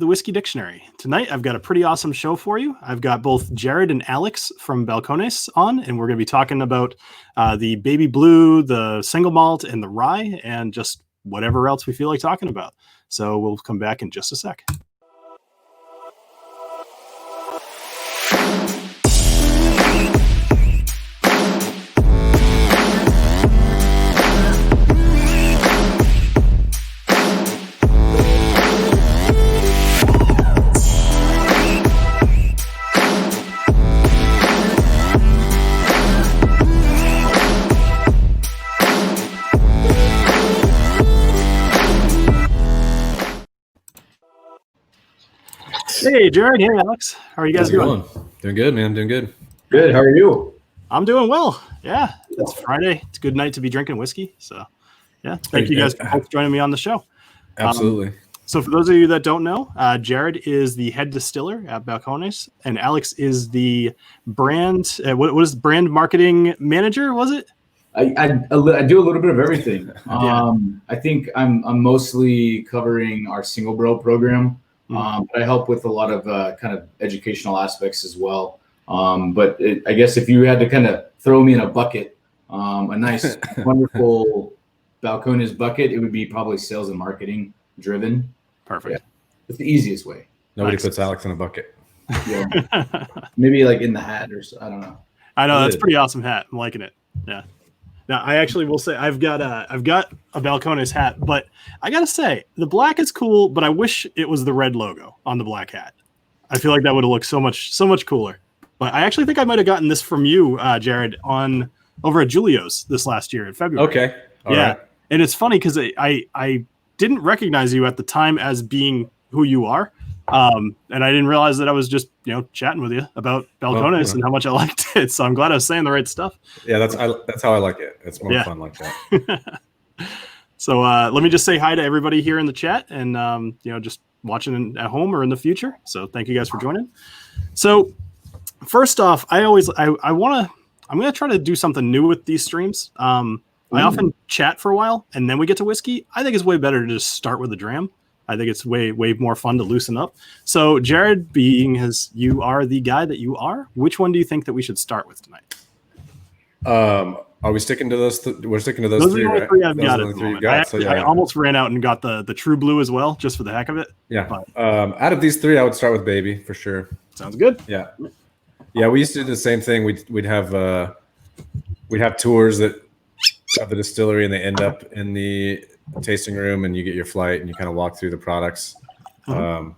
the Whisky Dictionary. Tonight, I've got a pretty awesome show for you. I've got both Jared and Alex from Balcones on, and we're going to be talking about the Baby Blue, the Single Malt, and the Rye, and just whatever else we feel like talking about. So we'll come back in just a sec. Hey, Jared. Hey, Alex. How are you guys doing? Doing good, man. Doing good. Good. How are you? I'm doing well. Yeah, it's Friday. It's a good night to be drinking whiskey. So, yeah, thank you guys for both joining me on the show. Absolutely. So for those of you that don't know, Jared is the head distiller at Balcones, and Alex is the brand, what is brand marketing manager, was it? I do a little bit of everything. I think I'm mostly covering our single barrel program. But I help with a lot of kind of educational aspects as well. But I guess if you had to kind of throw me in a bucket, a nice, wonderful Balcones bucket, it would be probably sales and marketing driven. Perfect. Yeah. It's the easiest way. Nobody puts Alex in a bucket. Yeah. Maybe like in the hat or so, I don't know. I know, that's a pretty awesome hat. I'm liking it. Yeah. Now, I actually will say I've got a Balcones hat, but I gotta say the black is cool, but I wish it was the red logo on the black hat. I feel like that would have looked so much cooler. But I actually think I might have gotten this from you, Jared, over at Julio's this last year in February. Okay. All right. And it's funny because I didn't recognize you at the time as being who you are. And I didn't realize that I was just, chatting with you about Balcones and how much I liked it. So I'm glad I was saying the right stuff. Yeah, that's how I like it. It's more fun like that. So let me just say hi to everybody here in the chat and, just watching at home or in the future. So thank you guys for joining. So first off, I'm going to try to do something new with these streams. I often chat for a while and then we get to whiskey. I think it's way better to just start with a dram. I think it's way more fun to loosen up. So, Jared, being as you are the guy that you are, which one do you think that we should start with tonight? Are we sticking to those? We're sticking to those three, right? Three I've got it. I almost ran out and got the True Blue as well, just for the heck of it. Yeah. But, out of these three, I would start with Baby for sure. Sounds good. Yeah. Yeah, we used to do the same thing. We'd have tours that have the distillery, and they end up in the tasting room, and you get your flight and you kind of walk through the products. But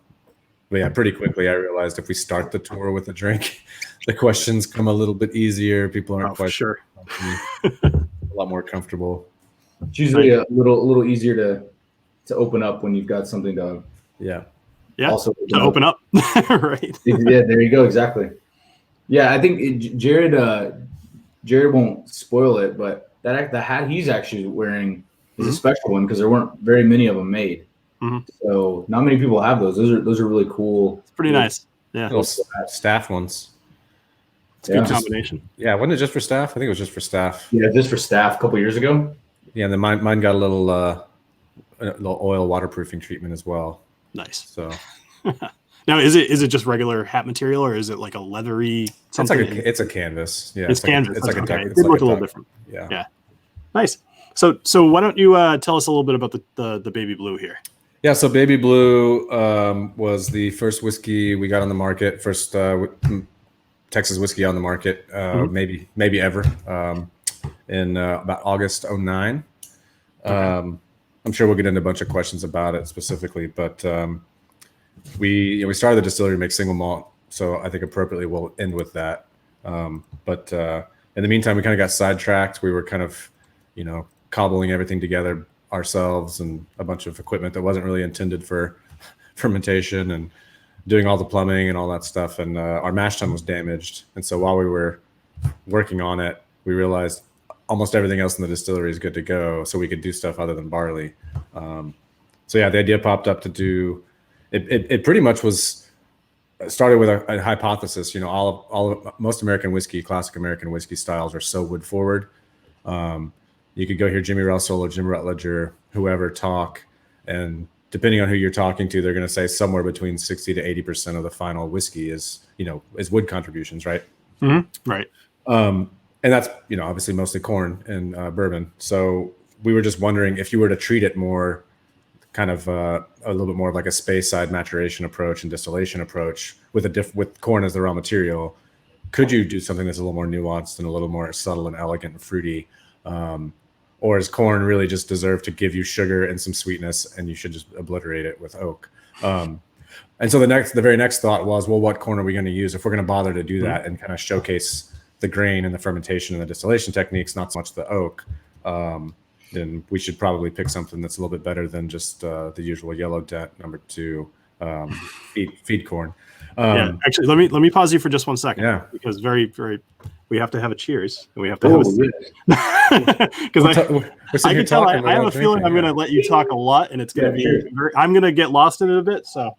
yeah, pretty quickly I realized if we start the tour with a drink, the questions come a little bit easier. People aren't quite sure. A lot more comfortable. It's usually a little easier to open up when you've got something to also open up. Right. Yeah, there you go. Exactly. Yeah, I think Jared won't spoil it, but the hat he's actually wearing is a special one because there weren't very many of them made. So not many people have those. Those are really cool. It's pretty nice. Yeah. Little staff ones. It's a good combination. Yeah. Wasn't it just for staff? I think it was just for staff. Yeah, just for staff a couple years ago. Yeah. And then mine got a little oil waterproofing treatment as well. Nice. So now is it just regular hat material or is it like a leathery something? It's a canvas. Yeah. It's canvas. It's like a duck. It looked a little different. Yeah. Nice. So why don't you tell us a little bit about the Baby Blue here? Yeah, so Baby Blue was the first whiskey we got on the market, first Texas whiskey on the market, maybe ever, in about August 2009. I'm sure we'll get into a bunch of questions about it specifically, but we started the distillery to make single malt, so I think appropriately we'll end with that. But in the meantime, we kind of got sidetracked. We were kind of, cobbling everything together ourselves and a bunch of equipment that wasn't really intended for fermentation and doing all the plumbing and all that stuff. And our mash tun was damaged. And so while we were working on it, we realized almost everything else in the distillery is good to go. So we could do stuff other than barley. So yeah, the idea popped up to do, it pretty much was started with a hypothesis. Most American whiskey, classic American whiskey styles are so wood forward. You could go hear Jimmy Russell or Jim Rutledge or whoever talk, and depending on who you're talking to, they're going to say somewhere between 60 to 80% of the final whiskey is wood contributions, right? Mm-hmm. Right. And that's, obviously mostly corn and bourbon. So we were just wondering if you were to treat it more kind of a little bit more of like a space side maturation approach and distillation approach with corn as the raw material, could you do something that's a little more nuanced and a little more subtle and elegant and fruity? Or is corn really just deserve to give you sugar and some sweetness, and you should just obliterate it with oak? And so the very next thought was, well, what corn are we going to use if we're going to bother to do that and kind of showcase the grain and the fermentation and the distillation techniques, not so much the oak? Then we should probably pick something that's a little bit better than just the usual yellow dent #2 feed corn. Actually, let me pause you for just 1 second. Yeah, because very we have to have a cheers and we have to have a because I can tell I have a feeling I'm going to let you talk a lot, and it's going to be I'm going to get lost in it a bit. So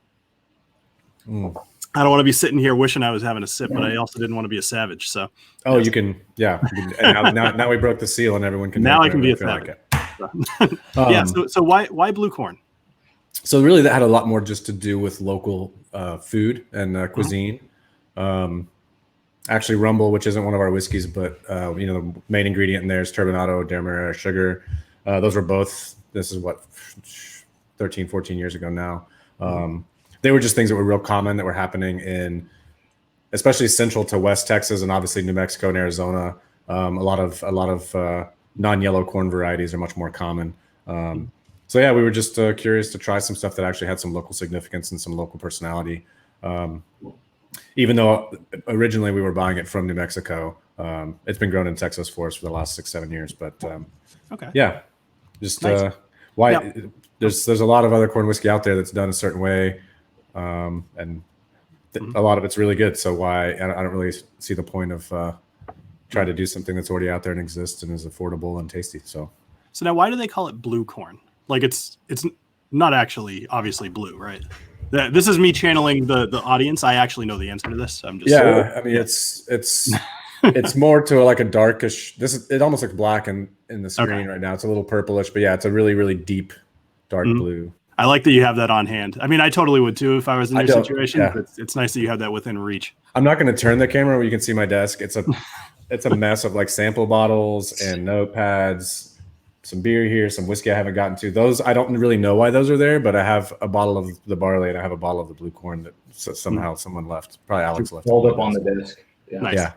I don't want to be sitting here wishing I was having a sip, but I also didn't want to be a savage. So you can, And now we broke the seal, and everyone can. Now I can be a savage. So why blue corn? So really, that had a lot more just to do with local food and cuisine. Actually, Rumble, which isn't one of our whiskeys, but the main ingredient in there is turbinado, demerara, sugar. Those were both. This is what 13, 14 years ago now. They were just things that were real common that were happening in, especially central to West Texas and obviously New Mexico and Arizona. A lot of non-yellow corn varieties are much more common. So yeah, we were just curious to try some stuff that actually had some local significance and some local personality. Even though originally we were buying it from New Mexico, it's been grown in Texas for us for the last 6-7 years. But there's a lot of other corn whiskey out there that's done a certain way, and a lot of it's really good. So why I don't really see the point of try to do something that's already out there and exists and is affordable and tasty. So now why do they call it blue corn? Like it's not actually obviously blue, right? This is me channeling the audience. I actually know the answer to this. I'm just I mean it's more to like a darkish. It almost looks black in the screen right now. It's a little purplish, but yeah, it's a really really deep dark blue. I like that you have that on hand. I mean, I totally would too if I was in your situation. Yeah. But it's nice that you have that within reach. I'm not going to turn the camera where you can see my desk. It's a mess of like sample bottles and notepads. Some beer here, some whiskey I haven't gotten to. Those, I don't really know why those are there, but I have a bottle of the barley and I have a bottle of the blue corn that somehow someone left. Probably Alex left. Hold up on the desk. Yeah. Nice. Yeah.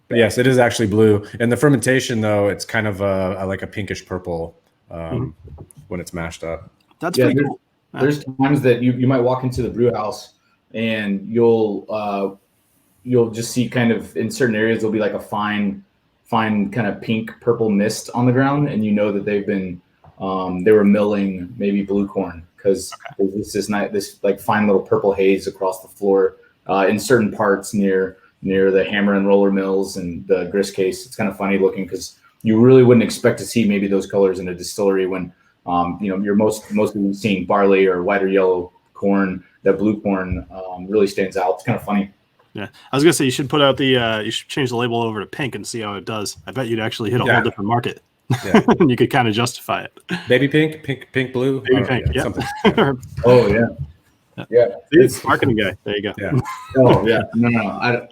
But yes, it is actually blue. And the fermentation, though, it's kind of like a pinkish purple when it's mashed up. That's pretty cool. There's times that you might walk into the brew house and you'll just see kind of in certain areas there'll be like a fine kind of pink purple mist on the ground, and that they've been they were milling maybe blue corn because there's this like fine little purple haze across the floor in certain parts near the hammer and roller mills and the grist case. It's kind of funny looking because you really wouldn't expect to see maybe those colors in a distillery when you're mostly seeing barley or white or yellow corn. That blue corn really stands out. It's kind of funny. Yeah, I was gonna say you should put out you should change the label over to pink and see how it does. I bet you'd actually hit a whole different market. Yeah. And you could kind of justify it. Baby pink, blue. Baby pink, yeah. Oh yeah. Yeah. It's marketing guy. There you go. Yeah. Oh yeah. No.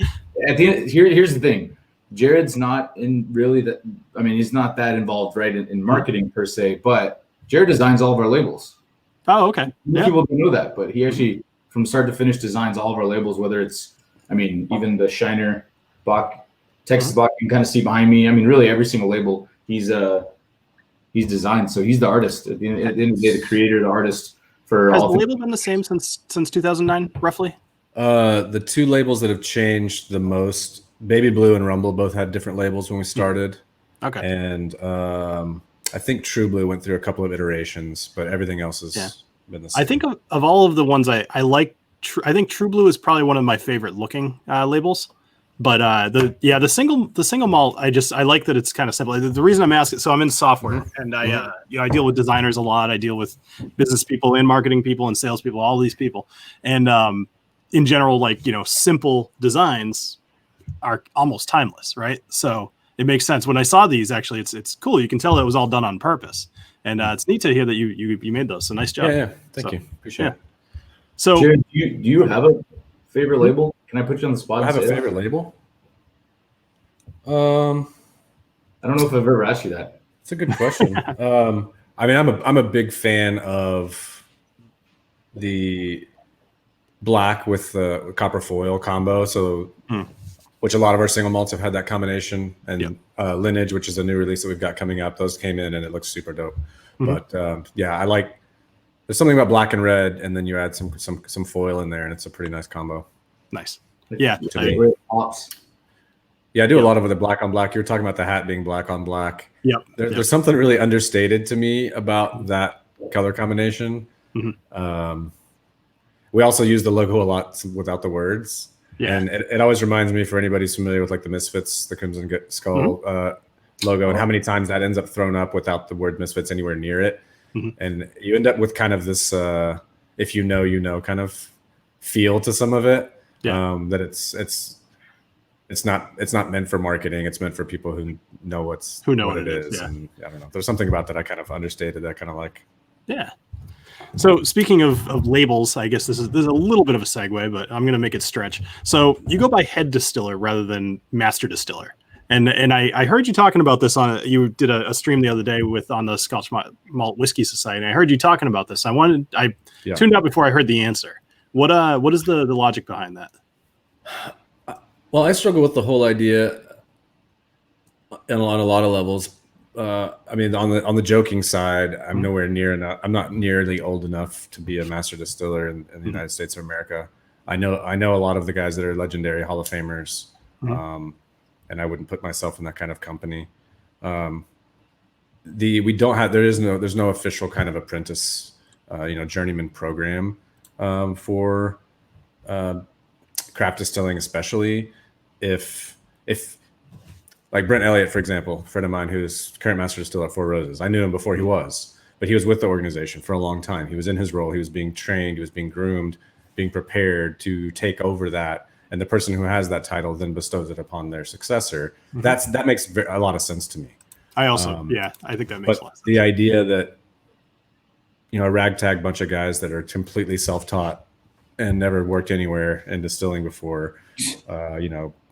At the end, here's the thing. Jared's not in really that. I mean, he's not that involved, right, in marketing per se. But Jared designs all of our labels. Oh, okay. Yeah. People don't know that, but he actually, from start to finish, designs all of our labels. Whether it's, even the Shiner, Bach, Texas Bach, you can kind of see behind me. Really every single label he's designed. So he's the artist. At the end of the day, the creator, the artist for all. Has the label been the same since 2009, roughly? The two labels that have changed the most, Baby Blue and Rumble, both had different labels when we started. Okay. And I think True Blue went through a couple of iterations, but everything else has been the same. I think of all of the ones I like, I think True Blue is probably one of my favorite looking labels, but the single malt, I like that it's kind of simple. The reason I'm asking, so I'm in software and I deal with designers a lot. I deal with business people and marketing people and sales people, all these people, and in general, simple designs are almost timeless, right? So it makes sense when I saw these. Actually, it's cool. You can tell it was all done on purpose. And it's neat to hear that you made those. So nice job. Yeah. Thank you. Appreciate it. So, Jared, do you have a favorite label? Can I put you on the spot? I have a and say favorite label. I don't know if I've ever asked you that. It's a good question. I mean, I'm a big fan of the black with the copper foil combo. So, which a lot of our single malts have had that combination, and Lineage, which is a new release that we've got coming up. Those came in and it looks super dope. But I like. There's something about black and red, and then you add some foil in there, and it's a pretty nice combo. Nice. Yeah. Yeah, I do a lot of the black on black. You were talking about the hat being black on black. Yep. There's something really understated to me about that color combination. We also use the logo a lot without the words. Yeah. And it always reminds me, for anybody who's familiar with like the Misfits, the Crimson Skull logo, and how many times that ends up thrown up without the word Misfits anywhere near it. And you end up with kind of this, if you know, kind of feel to some of it. Yeah. That it's not meant for marketing. It's meant for people who know what it is. Yeah. And I don't know. There's something about that I kind of understated that I kind of like. Yeah. So speaking of labels, I guess this is a little bit of a segue, but I'm going to make it stretch. So you go by head distiller rather than master distiller. And I heard you talking about this you did a stream the other day on the Scotch Malt Whiskey Society. I heard you talking about this. I tuned out before I heard the answer. What is the logic behind that? Well, I struggle with the whole idea on a lot of levels. I mean, on the joking side, I'm nowhere near enough. I'm not nearly old enough to be a master distiller in the United States of America. I know a lot of the guys that are legendary Hall of Famers. And I wouldn't put myself in that kind of company. There's no official kind of apprentice, journeyman program for craft distilling, especially if like Brent Elliott, for example, a friend of mine who's current master distiller at Four Roses. I knew him before he was, but he was with the organization for a long time. He was in his role. He was being trained. He was being groomed, being prepared to take over that. And the person who has that title then bestows it upon their successor. That makes a lot of sense to me. I also, I think that makes a lot of sense. The idea that, a ragtag bunch of guys that are completely self-taught and never worked anywhere in distilling before,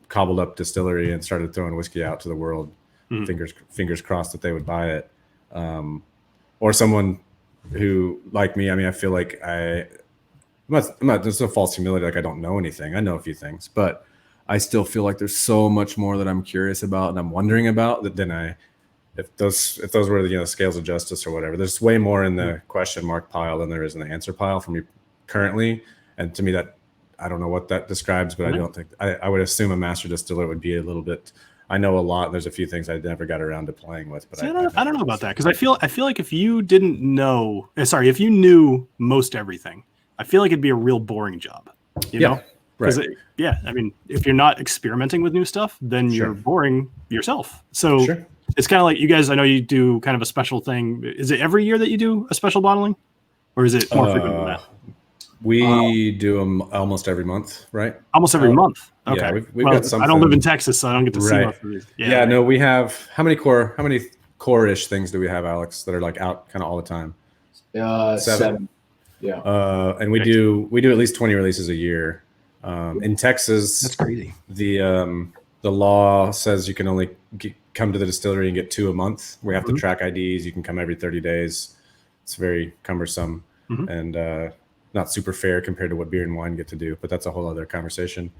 cobbled up distillery and started throwing whiskey out to the world, fingers crossed that they would buy it. Or someone who, like me, I mean, I feel like I'm not, there's no false humility. Like I don't know anything. I know a few things, but I still feel like there's so much more that I'm curious about and I'm wondering about if those were the scales of justice or whatever. There's way more in the question mark pile than there is in the answer pile for me currently. And to me, that I don't know what that describes, but I don't think I would assume a master distiller would be a little bit. I know a lot. There's a few things I never got around to playing with, but I don't know about that because I feel like if you if you knew most everything, I feel like it'd be a real boring job, you know? Right. I mean, if you're not experimenting with new stuff, then you're boring yourself. So it's kind of like you guys, I know you do kind of a special thing. Is it every year that you do a special bottling or is it more frequent than that? We do them almost every month, right? Almost every month. Okay. Yeah, we've got something. I don't live in Texas, so I don't get to see most of these. No, we have how many core-ish things do we have, Alex, that are like out kind of all the time? 7. Yeah. And we do at least 20 releases a year. In Texas, that's crazy. The law says you can only come to the distillery and get 2 a month. We have to track IDs. You can come every 30 days. It's very cumbersome and not super fair compared to what beer and wine get to do. But that's a whole other conversation.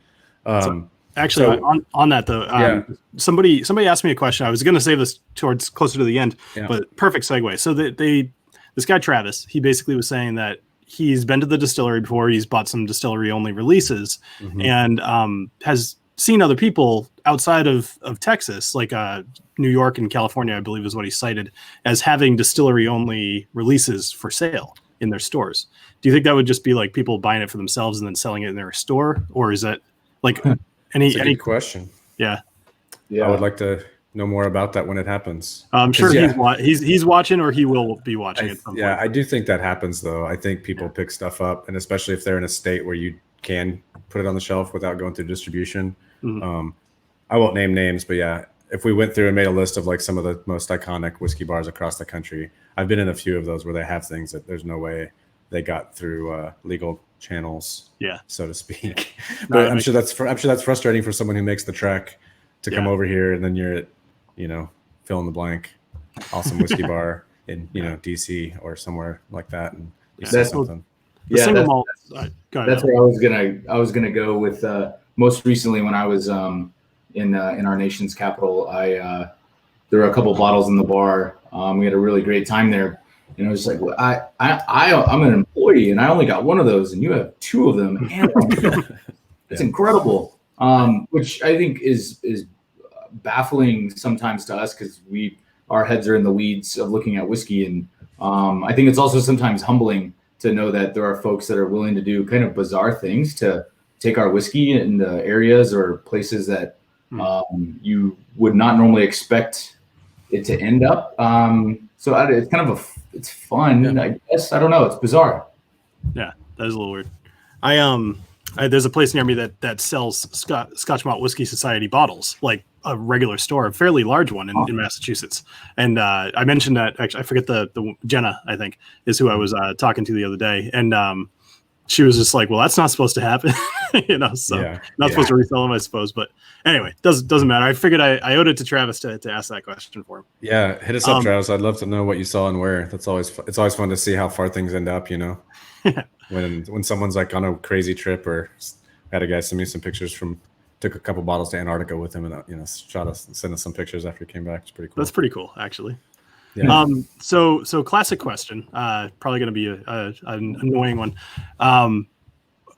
On that though, somebody asked me a question. I was going to save this towards closer to the end, but perfect segue. So this guy Travis, he basically was saying that he's been to the distillery before. He's bought some distillery only releases and has seen other people outside of Texas, like New York and California, I believe is what he cited as having distillery only releases for sale in their stores. Do you think that would just be like people buying it for themselves and then selling it in their store? Or is that like any question? Yeah. I would like to know more about that when it happens. I'm sure he's watching or he will be watching it. I do think that happens though. I think people pick stuff up, and especially if they're in a state where you can put it on the shelf without going through distribution. I won't name names, but if we went through and made a list of like some of the most iconic whiskey bars across the country, I've been in a few of those where they have things that there's no way they got through legal channels, so to speak. But I'm sure that's frustrating for someone who makes the trek to come over here, and then you're at, fill in the blank, awesome whiskey bar in DC or somewhere like that, and you see something. The Single-Malt. That's where I was gonna go with. Most recently, when I was in our nation's capital, there were a couple bottles in the bar. We had a really great time there, and I was like, well, I'm an employee and I only got one of those, and you have two of them, and it's incredible. Which I think is baffling sometimes to us, because our heads are in the weeds of looking at whiskey, and I think it's also sometimes humbling to know that there are folks that are willing to do kind of bizarre things to take our whiskey into areas or places that you would not normally expect it to end up. So it's kind of it's fun, I guess. I don't know. It's bizarre. Yeah, that is a little weird. There's a place near me that sells Scotch Malt Whiskey Society bottles, like a regular store, a fairly large one in Massachusetts. And I mentioned that, actually, I forget the Jenna, I think, is who I was talking to the other day. And she was just like, well, that's not supposed to happen, not supposed to resell them, I suppose. But anyway, doesn't matter. I figured I owed it to Travis to ask that question for him. Yeah, hit us up, Travis. I'd love to know what you saw and where. It's always fun to see how far things end up, when someone's like on a crazy trip, or I had a guy send me some pictures took a couple bottles to Antarctica with him, and sent us some pictures after he came back. It's pretty cool. That's pretty cool, actually. Yeah. So classic question, probably going to be an annoying one.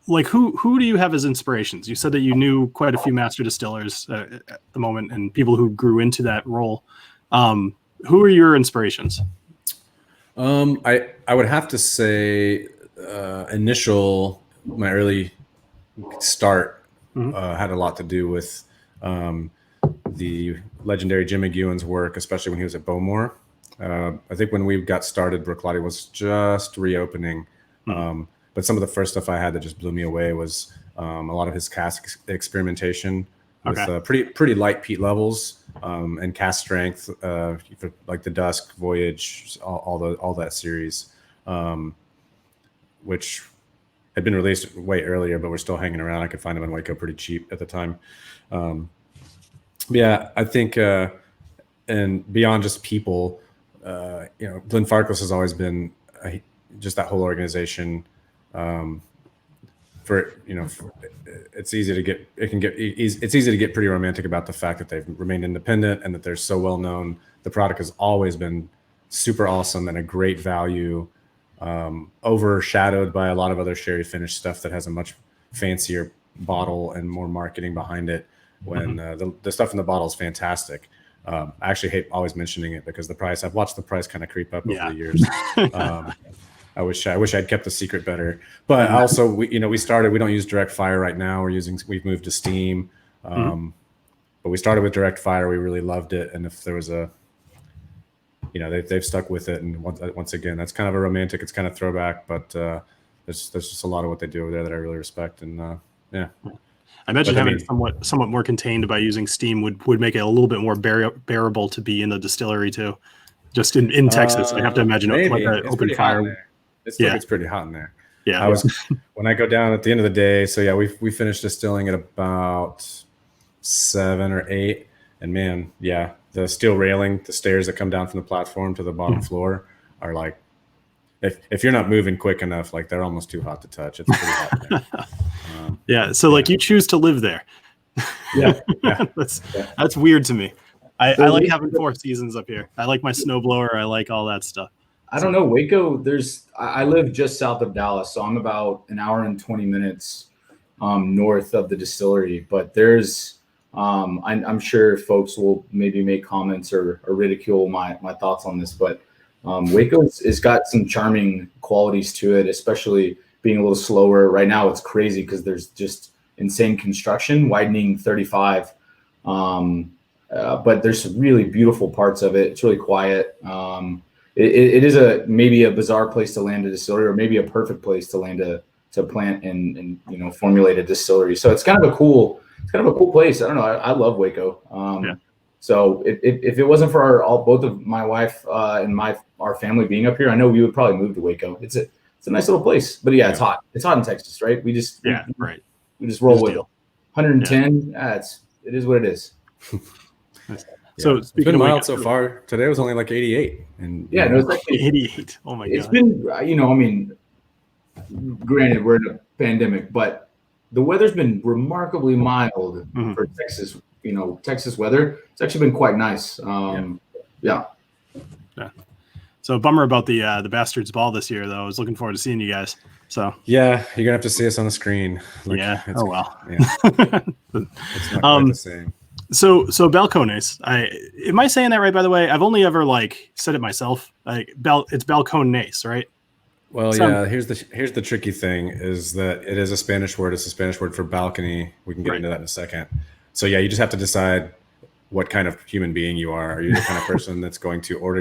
Like who do you have as inspirations? You said that you knew quite a few master distillers at the moment, and people who grew into that role. Who are your inspirations? I would have to say my early start had a lot to do with the legendary Jim McEwen's work, especially when he was at Bowmore. I think when we got started, Brooklotti was just reopening. But some of the first stuff I had that just blew me away was a lot of his cask experimentation with pretty light peat levels and cask strength, like the Dusk, Voyage, all that series, which had been released way earlier, but we're still hanging around. I could find them in Waco pretty cheap at the time. I think, and beyond just people, Glenn Farkless has always been just that whole organization. It's easy to get pretty romantic about the fact that they've remained independent and that they're so well known. The product has always been super awesome and a great value, overshadowed by a lot of other sherry finished stuff that has a much fancier bottle and more marketing behind it. When the stuff in the bottle is fantastic. I actually hate always mentioning it because I've watched the price kind of creep up over the years. I wish I'd kept the secret better. But also, we don't use direct fire right now. We've moved to steam. But we started with direct fire. We really loved it. And if there was they've stuck with it. And once again, that's kind of a romantic, it's kind of throwback, but there's just a lot of what they do over there that I really respect. And I imagine having it somewhat more contained by using steam would make it a little bit more bearable to be in the distillery too. Just in Texas, I have to imagine like an open fire. It's pretty hot in there. Yeah. When I go down at the end of the day. So we finished distilling at about 7 or 8, and man, the steel railing, the stairs that come down from the platform to the bottom floor are like, if you're not moving quick enough, like they're almost too hot to touch. It's pretty hot there. So like you choose to live there. That's weird to me. I like having 4 seasons up here. I like my snowblower. I like all that stuff. I don't know. Waco, I live just south of Dallas, so I'm about an hour and 20 minutes north of the distillery. But there's, I'm sure folks will maybe make comments or ridicule my thoughts on this, but Waco has got some charming qualities to it, especially being a little slower. Right now, it's crazy because there's just insane construction, widening 35. But there's some really beautiful parts of it. It's really quiet. It is maybe a bizarre place to land a distillery, or maybe a perfect place to land to plant and formulate a distillery. So it's kind of a cool place. I don't know. I love Waco. So if it wasn't for both of my wife and our family being up here, I know we would probably move to Waco. It's a nice little place, but yeah, it's hot. It's hot in Texas, right? We just right. We just roll with it. Deal. 110. It is what it is. So it's been mild so far. Today was only like 88, and no, it's like 88. Oh my god! It's been, I mean, granted we're in a pandemic, but the weather's been remarkably mild for Texas. Texas weather. It's actually been quite nice. Yeah. So bummer about the Bastards Ball this year, though. I was looking forward to seeing you guys. So yeah, you're gonna have to see us on the screen. Oh well. Yeah. It's not quite the same. So Balcones. Am I saying that right? By the way, I've only ever said it myself. It's Balcones, right? Well, here's the tricky thing is that it is a Spanish word. It's a Spanish word for balcony. We can get into that in a second. So yeah, you just have to decide what kind of human being you are. Are you the kind of person that's going to order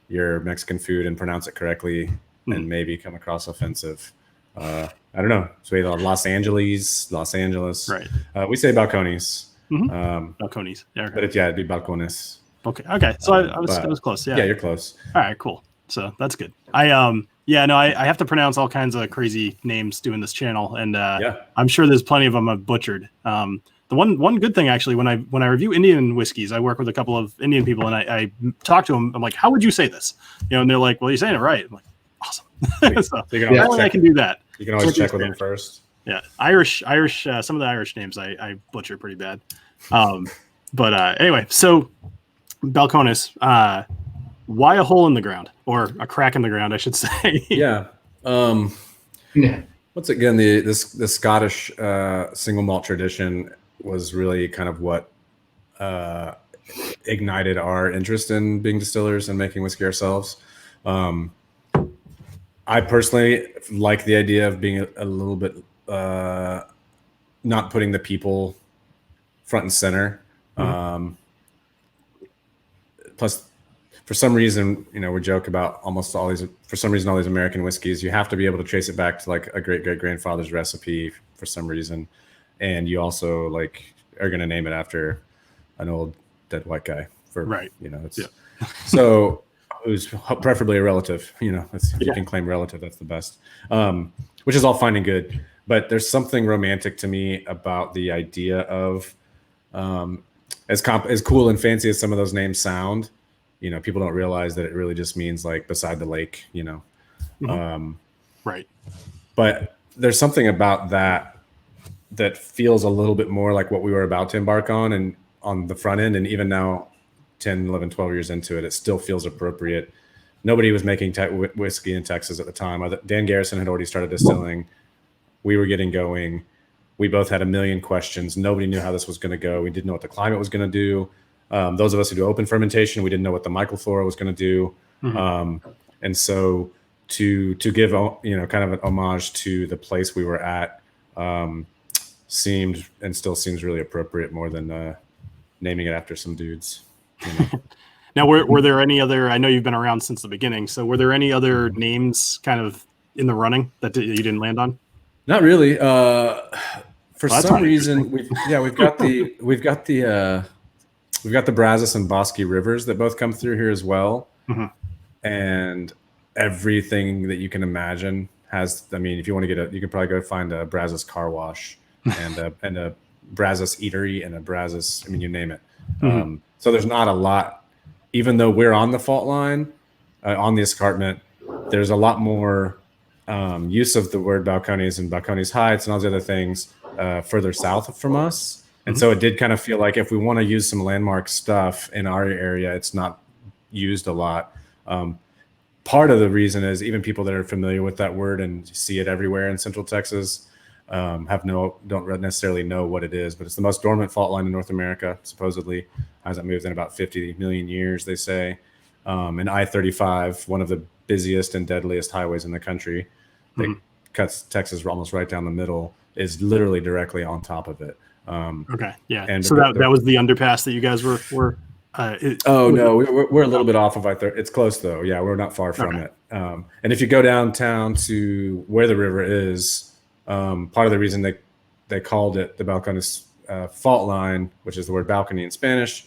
your Mexican food and pronounce it correctly and maybe come across offensive? I don't know. So we have Los Angeles. Right. We say Balcones. Balcones. Yeah. Okay. But it'd be Balcones. Okay. So I was close. Yeah. Yeah, you're close. All right, cool. So that's good. I have to pronounce all kinds of crazy names doing this channel, and I'm sure there's plenty of them I've butchered. The one good thing actually, when I review Indian whiskeys, I work with a couple of Indian people, and I talk to them. I'm like, how would you say this? And they're like, well, you're saying it right. I'm like, awesome. So I can do that. You can always check with them first. Yeah, Irish. Some of the Irish names I butcher pretty bad. But anyway, so Balcones. Why a hole in the ground, or a crack in the ground, I should say? Yeah. Once again, the Scottish single malt tradition was really kind of what ignited our interest in being distillers and making whiskey ourselves. I personally like the idea of being a little bit not putting the people front and center. Plus, for some reason, we joke about almost all these. For some reason, all these American whiskeys, you have to be able to trace it back to a great grandfather's recipe for some reason, and you also are going to name it after an old dead white guy. So who's preferably a relative. If you can claim relative, that's the best. Which is all fine and good, but there's something romantic to me about the idea of as cool and fancy as some of those names sound. People don't realize that it really just means beside the lake, Right. But there's something about that feels a little bit more like what we were about to embark on, and on the front end. And even now, 10, 11, 12 years into it, it still feels appropriate. Nobody was making whiskey in Texas at the time. Dan Garrison had already started distilling. We were getting going. We both had a million questions. Nobody knew how this was going to go. We didn't know what the climate was going to do. Those of us who do open fermentation, we didn't know what the microflora was going to do. And so to give, kind of an homage to the place we were at seemed and still seems really appropriate, more than naming it after some dudes. Now, were there any other, I know you've been around since the beginning, so were there any other names kind of in the running that you didn't land on? Not really. For some reason, we've got the Brazos and Bosque rivers that both come through here as well. And everything that you can imagine has, if you want to you can probably go find a Brazos car wash and a Brazos eatery and a Brazos, you name it. So there's not a lot, even though we're on the fault line, on the escarpment, there's a lot more use of the word Balcones and Balcones Heights and all the other things further south from us. And so it did kind of feel like if we want to use some landmark stuff in our area, it's not used a lot. Part of the reason is even people that are familiar with that word and see it everywhere in Central Texas don't necessarily know what it is, but it's the most dormant fault line in North America, supposedly. Hasn't moved in about 50 million years, they say. And I-35, one of the busiest and deadliest highways in the country, that cuts Texas almost right down the middle, is literally directly on top of it. Okay, yeah. And so that was the underpass that you guys were. No, we're a little bit off of I-30. It's close though. Yeah, we're not far from it. And if you go downtown to where the river is, part of the reason they called it the Balcones fault line, which is the word balcony in Spanish.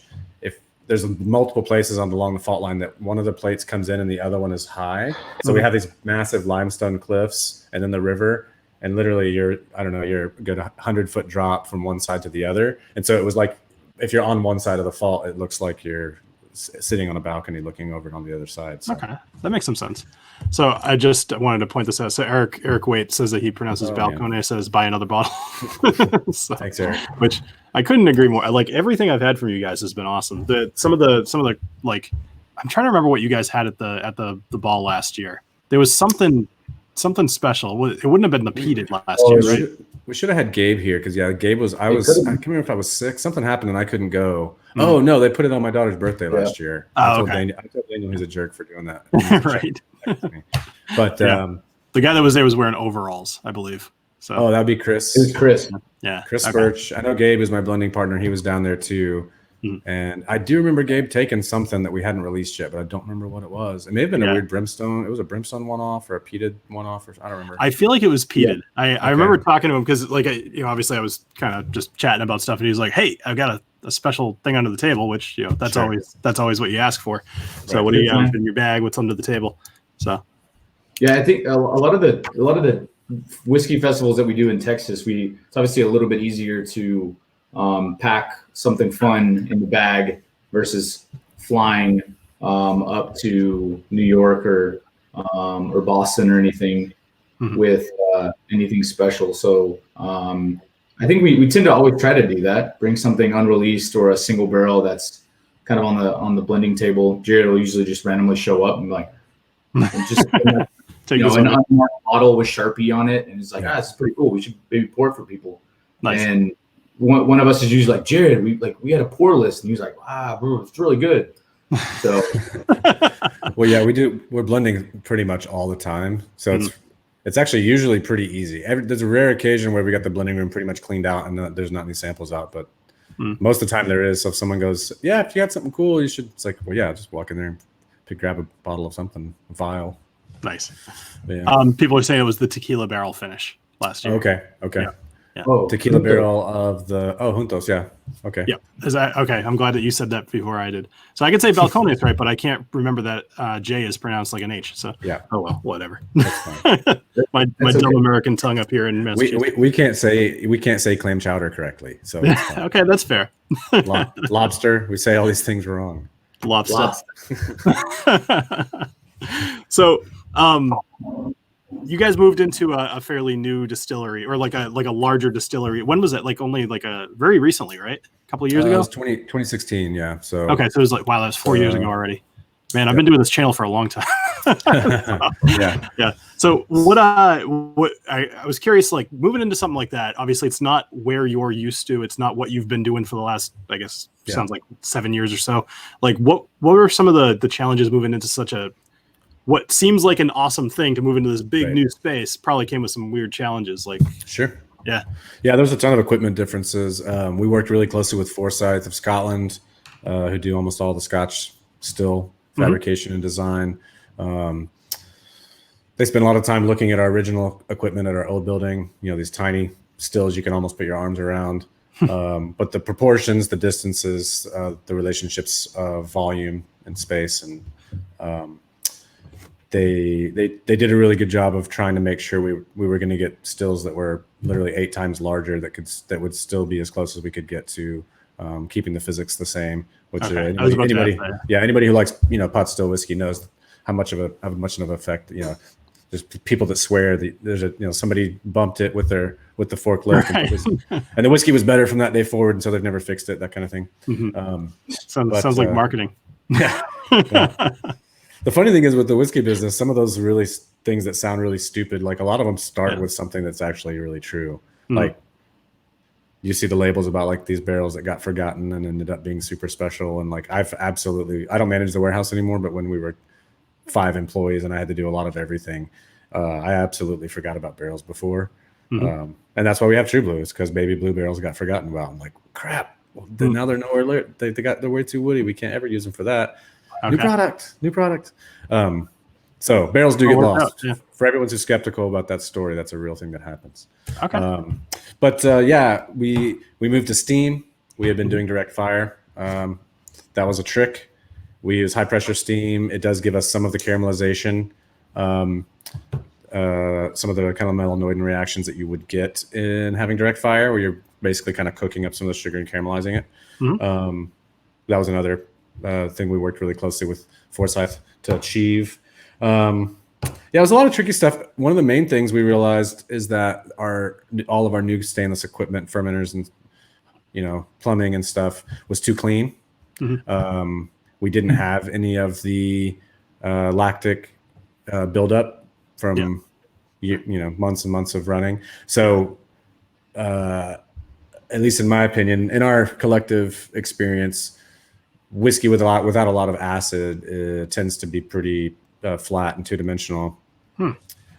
there's multiple places along the fault line that one of the plates comes in and the other one is high. So we have these massive limestone cliffs and then the river, and literally you're a good 100-foot drop from one side to the other. And so it was like, if you're on one side of the fault, it looks like you're sitting on a balcony looking over it on the other side. So. Okay, that makes some sense. So I just wanted to point this out. So Eric Waite says that he pronounces Balcones says buy another bottle. So, thanks, Eric. Which I couldn't agree more. Like everything I've had from you guys has been awesome. Some of the like, I'm trying to remember what you guys had at the ball last year. There was something special. It wouldn't have been the peated last year, right? We should have had Gabe here because Gabe was. I can't remember if I was sick. Something happened and I couldn't go. Oh no, they put it on my daughter's birthday last year. I told Daniel he's a jerk for doing that. Right. But the guy that was there was wearing overalls, I believe. So that'd be Chris. It was Chris. Yeah, Chris Birch. I know Gabe is my blending partner. He was down there too. And I do remember Gabe taking something that we hadn't released yet, but I don't remember what it was. It may have been a weird brimstone. It was a brimstone one-off or a peated one-off, or I don't remember. I feel like it was peated. Yeah. I remember talking to him because, like, obviously I was kind of just chatting about stuff, and he was like, "Hey, I've got a special thing under the table," which that's always what you ask for. So what do you have in your bag? What's under the table? So yeah, I think a lot of the whiskey festivals that we do in Texas, it's obviously a little bit easier to pack something fun in the bag versus flying up to New York or Boston or anything with anything special. So I think we tend to always try to do that. Bring something unreleased or a single barrel that's kind of on the blending table. Jared will usually just randomly show up and be like, just an unmarked bottle with Sharpie on it, and it's like, this is pretty cool. We should maybe pour it for people. Nice. And one of us is usually like, Jared, we had a pour list, and he was like, wow, bro, it's really good. So, well, yeah, we're blending pretty much all the time, so it's actually usually pretty easy. There's a rare occasion where we got the blending room pretty much cleaned out and there's not any samples out, but most of the time there is. So if someone goes, yeah, if you got something cool, you should. It's like, well, yeah, just walk in there and grab a bottle of something, a vial. Nice. Yeah. People are saying it was the tequila barrel finish last year. Okay. Yeah. Oh, tequila barrel of the Juntos, yeah. Okay. Yeah. Is that okay? I'm glad that you said that before I did. So I can say Balcones, right? But I can't remember that J is pronounced like an H. So yeah. Oh well, whatever. That's fine. my dumb American tongue up here in Massachusetts. We can't say clam chowder correctly. So okay, that's fair. Lobster. We say all these things wrong. Lobster. So you guys moved into a fairly new distillery, or like a larger distillery. When was it? Like only like very recently, right? A couple of years ago? It was 2016, yeah. So okay, so it was like, wow, that was 4 years ago already. Man, I've been doing this channel for a long time. Yeah. So what I was curious, like moving into something like that, obviously it's not where you're used to. It's not what you've been doing for the last, I guess, sounds like 7 years or so. Like what were some of the challenges moving into such what seems like an awesome thing to move into this big new space? Probably came with some weird challenges. Like sure. Yeah. There's a ton of equipment differences. We worked really closely with Forsyth of Scotland, who do almost all the Scotch still fabrication and design. They spent a lot of time looking at our original equipment at our old building, these tiny stills you can almost put your arms around. But the proportions, the distances, the relationships of volume and space, and they did a really good job of trying to make sure we were going to get stills that were literally 8 times larger that would still be as close as we could get to keeping the physics the same. Which anybody who likes pot still whiskey knows how much of an effect There's people that swear that there's somebody bumped it with the forklift, and the whiskey was better from that day forward, and so they've never fixed it. That kind of thing. Sounds like marketing. Yeah. The funny thing is with the whiskey business, some of those really things that sound really stupid, like a lot of them start with something that's actually really true. Like you see the labels about like these barrels that got forgotten and ended up being super special. And like I don't manage the warehouse anymore, but when we were 5 employees and I had to do a lot of everything, I absolutely forgot about barrels before. And that's why we have True Blue, is because baby blue barrels got forgotten about. I'm like, crap. Well, now they're nowhere. They're way too woody. We can't ever use them for that. Okay. New product. So barrels do get lost. Yeah. For everyone who's skeptical about that story, that's a real thing that happens. Okay. But we moved to steam. We had been doing direct fire that was a trick. We use high pressure steam. It does give us some of the caramelization, some of the kind of melanoidin reactions that you would get in having direct fire, where you're basically kind of cooking up some of the sugar and caramelizing it. Mm-hmm. That was another thing we worked really closely with Forsyth to achieve. Yeah, it was a lot of tricky stuff. One of the main things we realized is that all of our new stainless equipment, fermenters and plumbing and stuff, was too clean. Mm-hmm. We didn't have any of the lactic buildup from months and months of running. So, at least in my opinion, in our collective experience, whiskey without a lot of acid tends to be pretty flat and two-dimensional.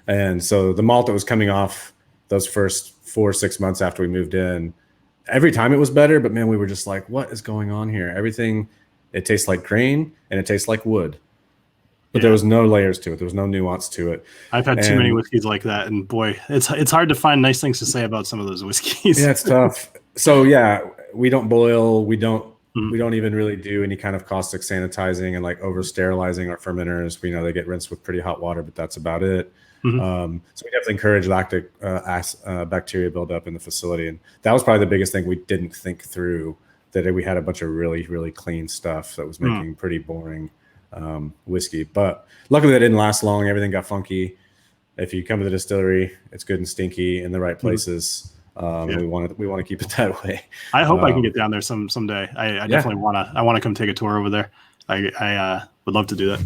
And so the malt that was coming off those first 4 or 6 months after we moved in, every time it was better, but man, we were just like, what is going on here? Everything, it tastes like grain and it tastes like wood, but there was no layers to it. There was no nuance to it. I've had too many whiskeys like that, and boy, it's hard to find nice things to say about some of those whiskeys. Yeah, it's tough. So yeah, we don't boil. We don't even really do any kind of caustic sanitizing and like over sterilizing our fermenters. We know they get rinsed with pretty hot water, but that's about it. Mm-hmm. So we definitely encourage lactic bacteria buildup in the facility. And that was probably the biggest thing we didn't think through, that we had a bunch of really, really clean stuff that was making pretty boring whiskey. But luckily that didn't last long. Everything got funky. If you come to the distillery, it's good and stinky in the right places. We want to keep it that way. I hope I can get down there someday. I definitely want to come take a tour over there. I would love to do that.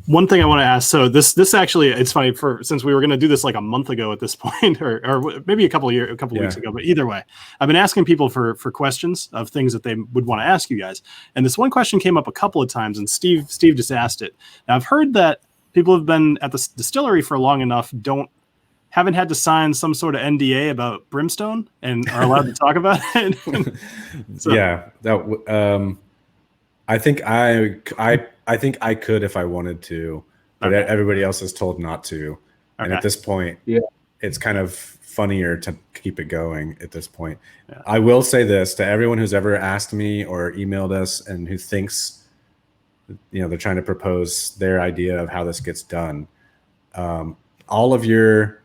One thing I want to ask, so this actually, it's funny, since we were going to do this like a month ago at this point, or maybe a couple weeks ago, but either way, I've been asking people for questions of things that they would want to ask you guys. And this one question came up a couple of times, and Steve just asked it. Now, I've heard that people have been at the distillery for long enough, haven't had to sign some sort of NDA about brimstone and are allowed to talk about it. So. Yeah, I think I think I could if I wanted to, but everybody else is told not to. Okay. And at this point, it's kind of funnier to keep it going at this point. Yeah. I will say this to everyone who's ever asked me or emailed us and who thinks, they're trying to propose their idea of how this gets done. All of your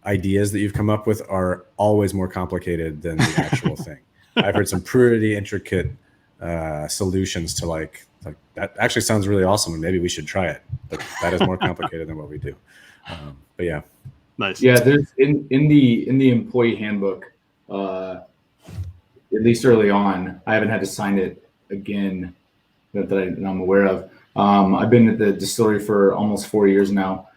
ideas that you've come up with are always more complicated than the actual thing. I've heard some pretty intricate solutions to like that actually sounds really awesome and maybe we should try it, but that is more complicated than what we do. But yeah, nice. Yeah, there's in the employee handbook, at least early on, I haven't had to sign it again that I'm aware of. I've been at the distillery for almost 4 years now.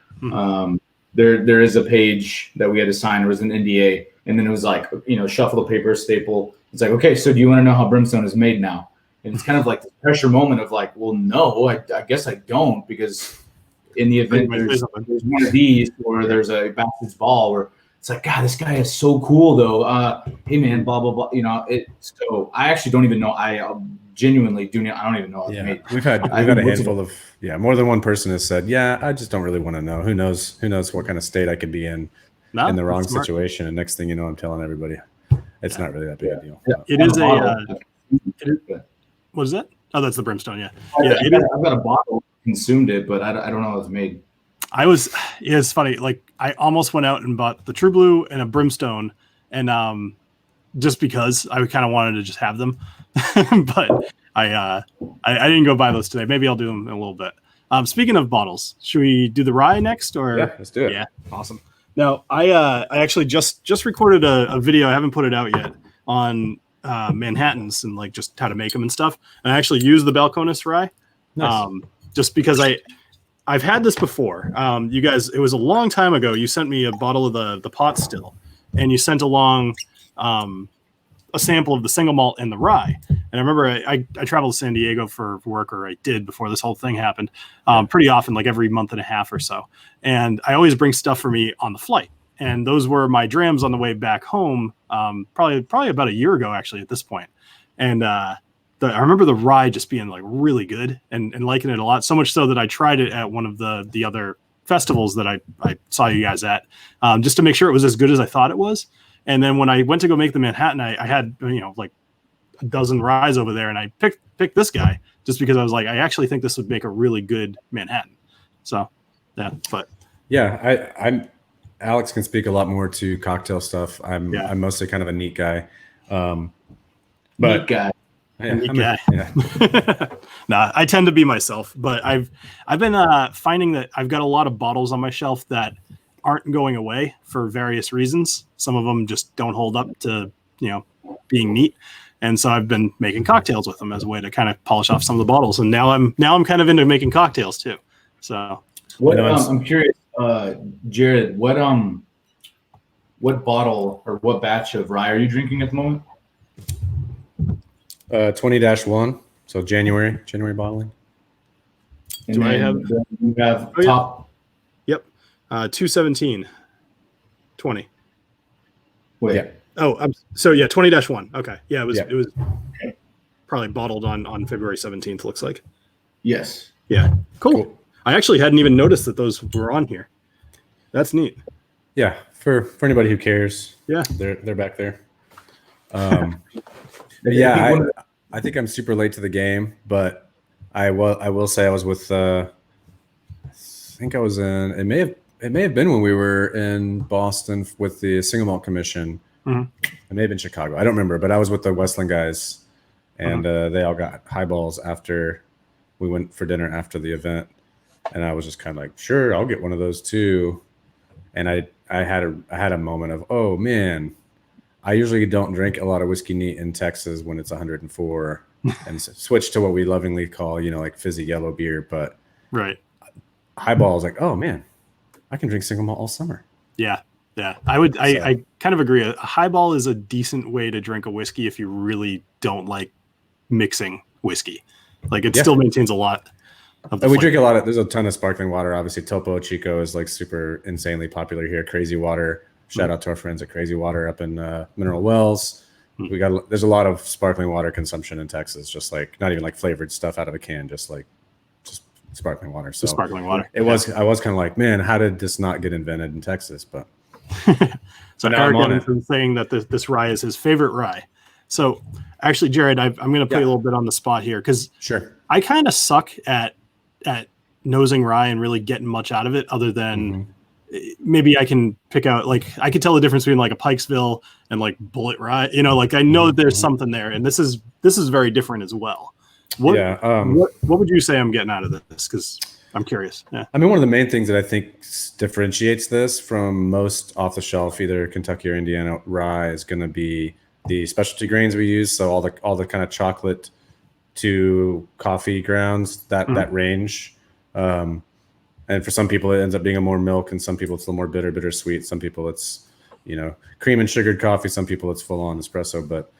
There is a page that we had to sign. It was an NDA, and then it was like, shuffle the paper, staple. It's like, okay, so do you want to know how brimstone is made now? And it's kind of like the pressure moment of like, well, no, I guess I don't, because in the event there's one of these or there's a bastard's ball where it's like, God, this guy is so cool though. Hey man, blah, blah, blah. So I actually don't even know. I genuinely do not. I don't even know. Yeah. We've had a handful of, more than one person has said, I just don't really want to know. Who knows what kind of state I could be in the wrong situation. And next thing you know, I'm telling everybody it's not really that big a deal. Yeah. It is what is that? Oh, that's the brimstone. Yeah. I've got a bottle, consumed it, but I don't know how it's made. It's funny. Like I almost went out and bought the True Blue and a brimstone, and just because I kind of wanted to just have them, but I didn't go buy those today. Maybe I'll do them in a little bit. Speaking of bottles, should we do the rye next? Or yeah, let's do it. Yeah, awesome. Now I actually just recorded a video. I haven't put it out yet on Manhattans and like just how to make them and stuff. And I actually use the Balcones rye. Nice. Just because I've had this before. You guys, it was a long time ago. You sent me a bottle of the pot still, and you sent along a sample of the single malt and the rye. And I remember I traveled to San Diego for work, or I did before this whole thing happened, pretty often, like every month and a half or so. And I always bring stuff for me on the flight. And those were my drams on the way back home, probably about a year ago, actually, at this point. And I remember the rye just being like really good and liking it a lot, so much so that I tried it at one of the other festivals that I saw you guys at, just to make sure it was as good as I thought it was. And then when I went to go make the Manhattan, I had like a dozen ryes over there, and I picked this guy just because I was like, I actually think this would make a really good Manhattan. So, yeah, but yeah, I'm Alex can speak a lot more to cocktail stuff. I'm mostly kind of a neat guy. But neat guy. Yeah, neat guy. Nah, I tend to be myself, but I've been finding that I've got a lot of bottles on my shelf that aren't going away for various reasons. Some of them just don't hold up to, being neat. And so I've been making cocktails with them as a way to kind of polish off some of the bottles. And now I'm kind of into making cocktails too. So I'm curious, Jared, what bottle or what batch of rye are you drinking at the moment? 20-1. So January bottling. And do I have top? Yep. 217. 20. Wait. Yeah. Oh, 20-1. Okay. Yeah, it was probably bottled on February 17th, looks like. Yes. Yeah. Cool. I actually hadn't even noticed that those were on here. That's neat. Yeah, for anybody who cares. Yeah. They're back there. Yeah, I think I'm super late to the game, but I will say I was with I think I was in it may have been when we were in Boston with the Single Malt Commission. Mm-hmm. It may have been Chicago. I don't remember, but I was with the Westland guys, and they all got highballs after we went for dinner after the event, and I was just kind of like, sure, I'll get one of those too. And I had a moment of, oh man, I usually don't drink a lot of whiskey neat in Texas when it's 104, and switch to what we lovingly call, like fizzy yellow beer. But right, highball is like, oh man, I can drink single malt all summer. Yeah. I kind of agree. A highball is a decent way to drink a whiskey if you really don't like mixing whiskey. Like it still maintains a lot of the we flavor. drink a lot of. There's a ton of sparkling water. Obviously, Topo Chico is like super insanely popular here. Crazy Water. Shout out to our friends at Crazy Water up in Mineral Wells. There's a lot of sparkling water consumption in Texas, just like not even like flavored stuff out of a can, just sparkling water. So sparkling water. I was kind of like, man, how did this not get invented in Texas? But so Eric Evanson saying that this rye is his favorite rye. So actually, Jared, I'm going to put you a little bit on the spot here because I kind of suck at nosing rye and really getting much out of it other than maybe I can pick out, like, I could tell the difference between like a Pikesville and like Bullet Rye, like I know that there's something there, and this is very different as well. What would you say I'm getting out of this? Because I'm curious. Yeah. I mean, one of the main things that I think differentiates this from most off the shelf, either Kentucky or Indiana rye, is going to be the specialty grains we use. So all the kind of chocolate to coffee grounds, that range. And for some people, it ends up being a more milk, and some people it's a little more bittersweet. Some people it's, cream and sugared coffee. Some people it's full on espresso. But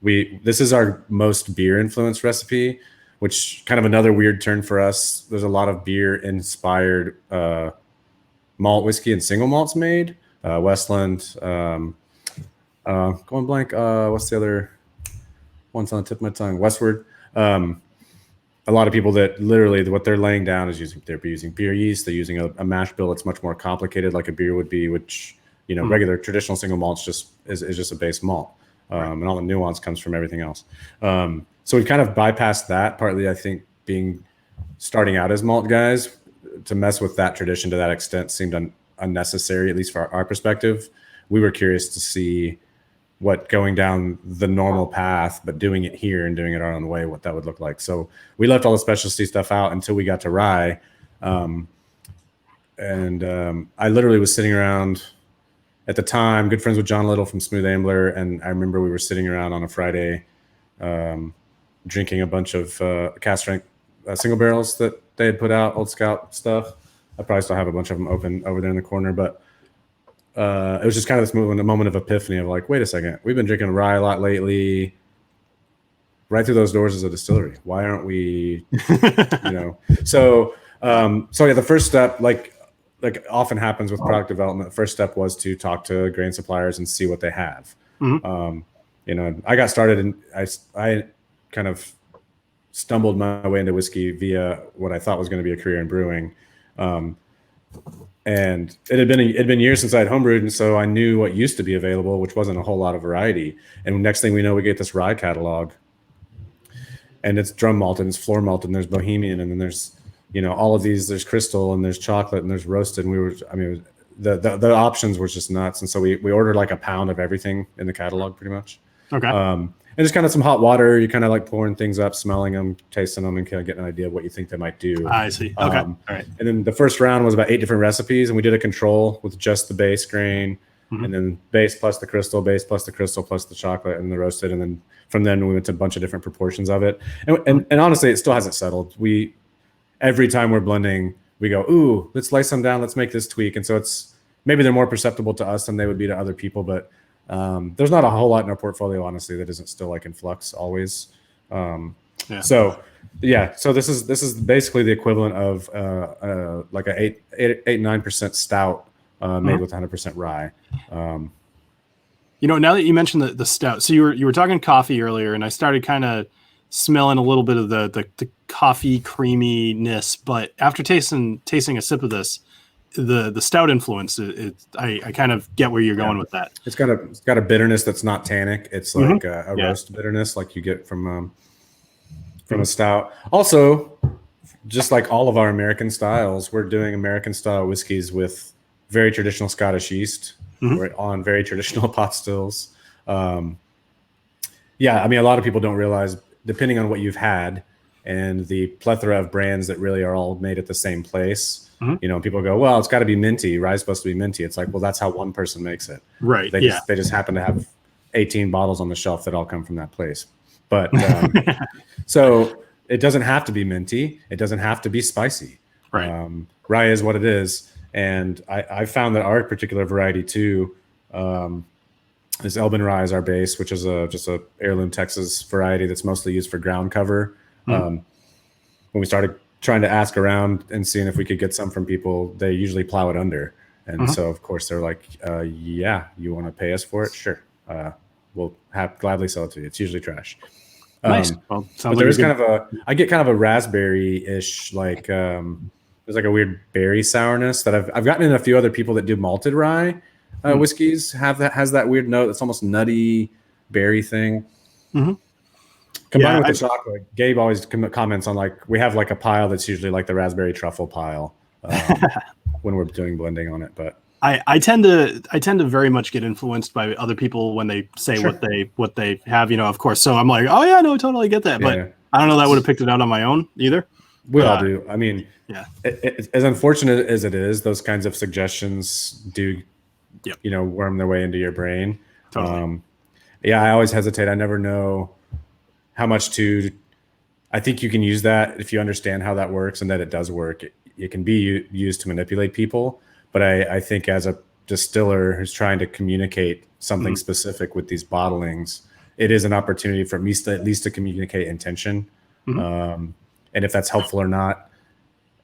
this is our most beer influenced recipe, which kind of another weird turn for us. There's a lot of beer inspired malt whiskey and single malts made. Westland, going blank. What's the other one's on the tip of my tongue? Westward. A lot of people that literally what they're laying down is they're using beer yeast. They're using a mash bill that's much more complicated, like a beer would be, which regular traditional single malts is just a base malt, and all the nuance comes from everything else. So we've kind of bypassed that. Partly, I think, starting out as malt guys, to mess with that tradition to that extent seemed unnecessary, at least for our perspective. We were curious to see what going down the normal path, but doing it here and doing it our own way, what that would look like. So we left all the specialty stuff out until we got to rye. I literally was sitting around at the time, good friends with John Little from Smooth Ambler. And I remember we were sitting around on a Friday, drinking a bunch of cast strength single barrels that they had put out, Old Scout stuff. I probably still have a bunch of them open over there in the corner, but it was just kind of this moment of epiphany of like, wait a second, we've been drinking rye a lot lately. Right through those doors is a distillery. Why aren't we, So yeah, the first step, like often happens with product development, the first step was to talk to grain suppliers and see what they have. I got started and I kind of stumbled my way into whiskey via what I thought was going to be a career in brewing. And it'd been years since I'd homebrewed, and so I knew what used to be available, which wasn't a whole lot of variety. And next thing we know, we get this rye catalog, and it's drum malted, and it's floor malted, and there's Bohemian, and then there's all of these. There's crystal, and there's chocolate, and there's roasted. And the options were just nuts. And so we ordered like a pound of everything in the catalog, pretty much. Okay. And just kind of some hot water. You kind of like pouring things up, smelling them, tasting them, and kind of getting an idea of what you think they might do. I see. Okay. All right. And then the first round was about 8 different recipes, and we did a control with just the base grain, and then base plus the crystal, base plus the crystal plus the chocolate and the roasted. And then from then we went to a bunch of different proportions of it. And honestly, it still hasn't settled. Every time we're blending, we go, ooh, let's slice them down. Let's make this tweak. And so it's maybe they're more perceptible to us than they would be to other people, but there's not a whole lot in our portfolio, honestly, that isn't still like in flux always. So this is basically the equivalent of like a 8-9% stout made with 100% rye. Now that you mentioned the stout, so you were talking coffee earlier, and I started kind of smelling a little bit of the coffee creaminess, but after tasting a sip of this, the stout influence, I kind of get where you're going with that. It's got a bitterness that's not tannic. It's like a roast bitterness, like you get from a stout. Also, just like all of our American styles, we're doing American style whiskeys with very traditional Scottish yeast. We're on very traditional pot stills. A lot of people don't realize, depending on what you've had and the plethora of brands that really are all made at the same place. People go, well, it's got to be minty. Rye's supposed to be minty. It's like, well, that's how one person makes it. Right. They just happen to have 18 bottles on the shelf that all come from that place. But so it doesn't have to be minty. It doesn't have to be spicy. Right. Rye is what it is. And I found that our particular variety too, is Elbin Rye is our base, which is just a heirloom Texas variety that's mostly used for ground cover. When we started trying to ask around and seeing if we could get some from people, they usually plow it under. And so of course they're like, you want to pay us for it? Sure. We'll gladly sell it to you. It's usually trash. Nice. Well, but there is I get kind of a raspberry-ish, like, there's like a weird berry sourness that I've gotten in a few other people that do malted rye whiskeys has that weird note. It's almost nutty berry thing. Combined with the chocolate, Gabe always comments on, like, we have like a pile that's usually like the raspberry truffle pile when we're doing blending on it. But I tend to very much get influenced by other people when they say what they have, of course. So I'm like, oh yeah, no, totally get that. But I don't know that I would have picked it out on my own either. We all do. I mean, as unfortunate as it is, those kinds of suggestions do, worm their way into your brain. Totally. I always hesitate. I never know how much I think you can use that if you understand how that works and that it does work. It can be used to manipulate people. But I think as a distiller who's trying to communicate something specific with these bottlings, it is an opportunity for me at least to communicate intention. And if that's helpful or not.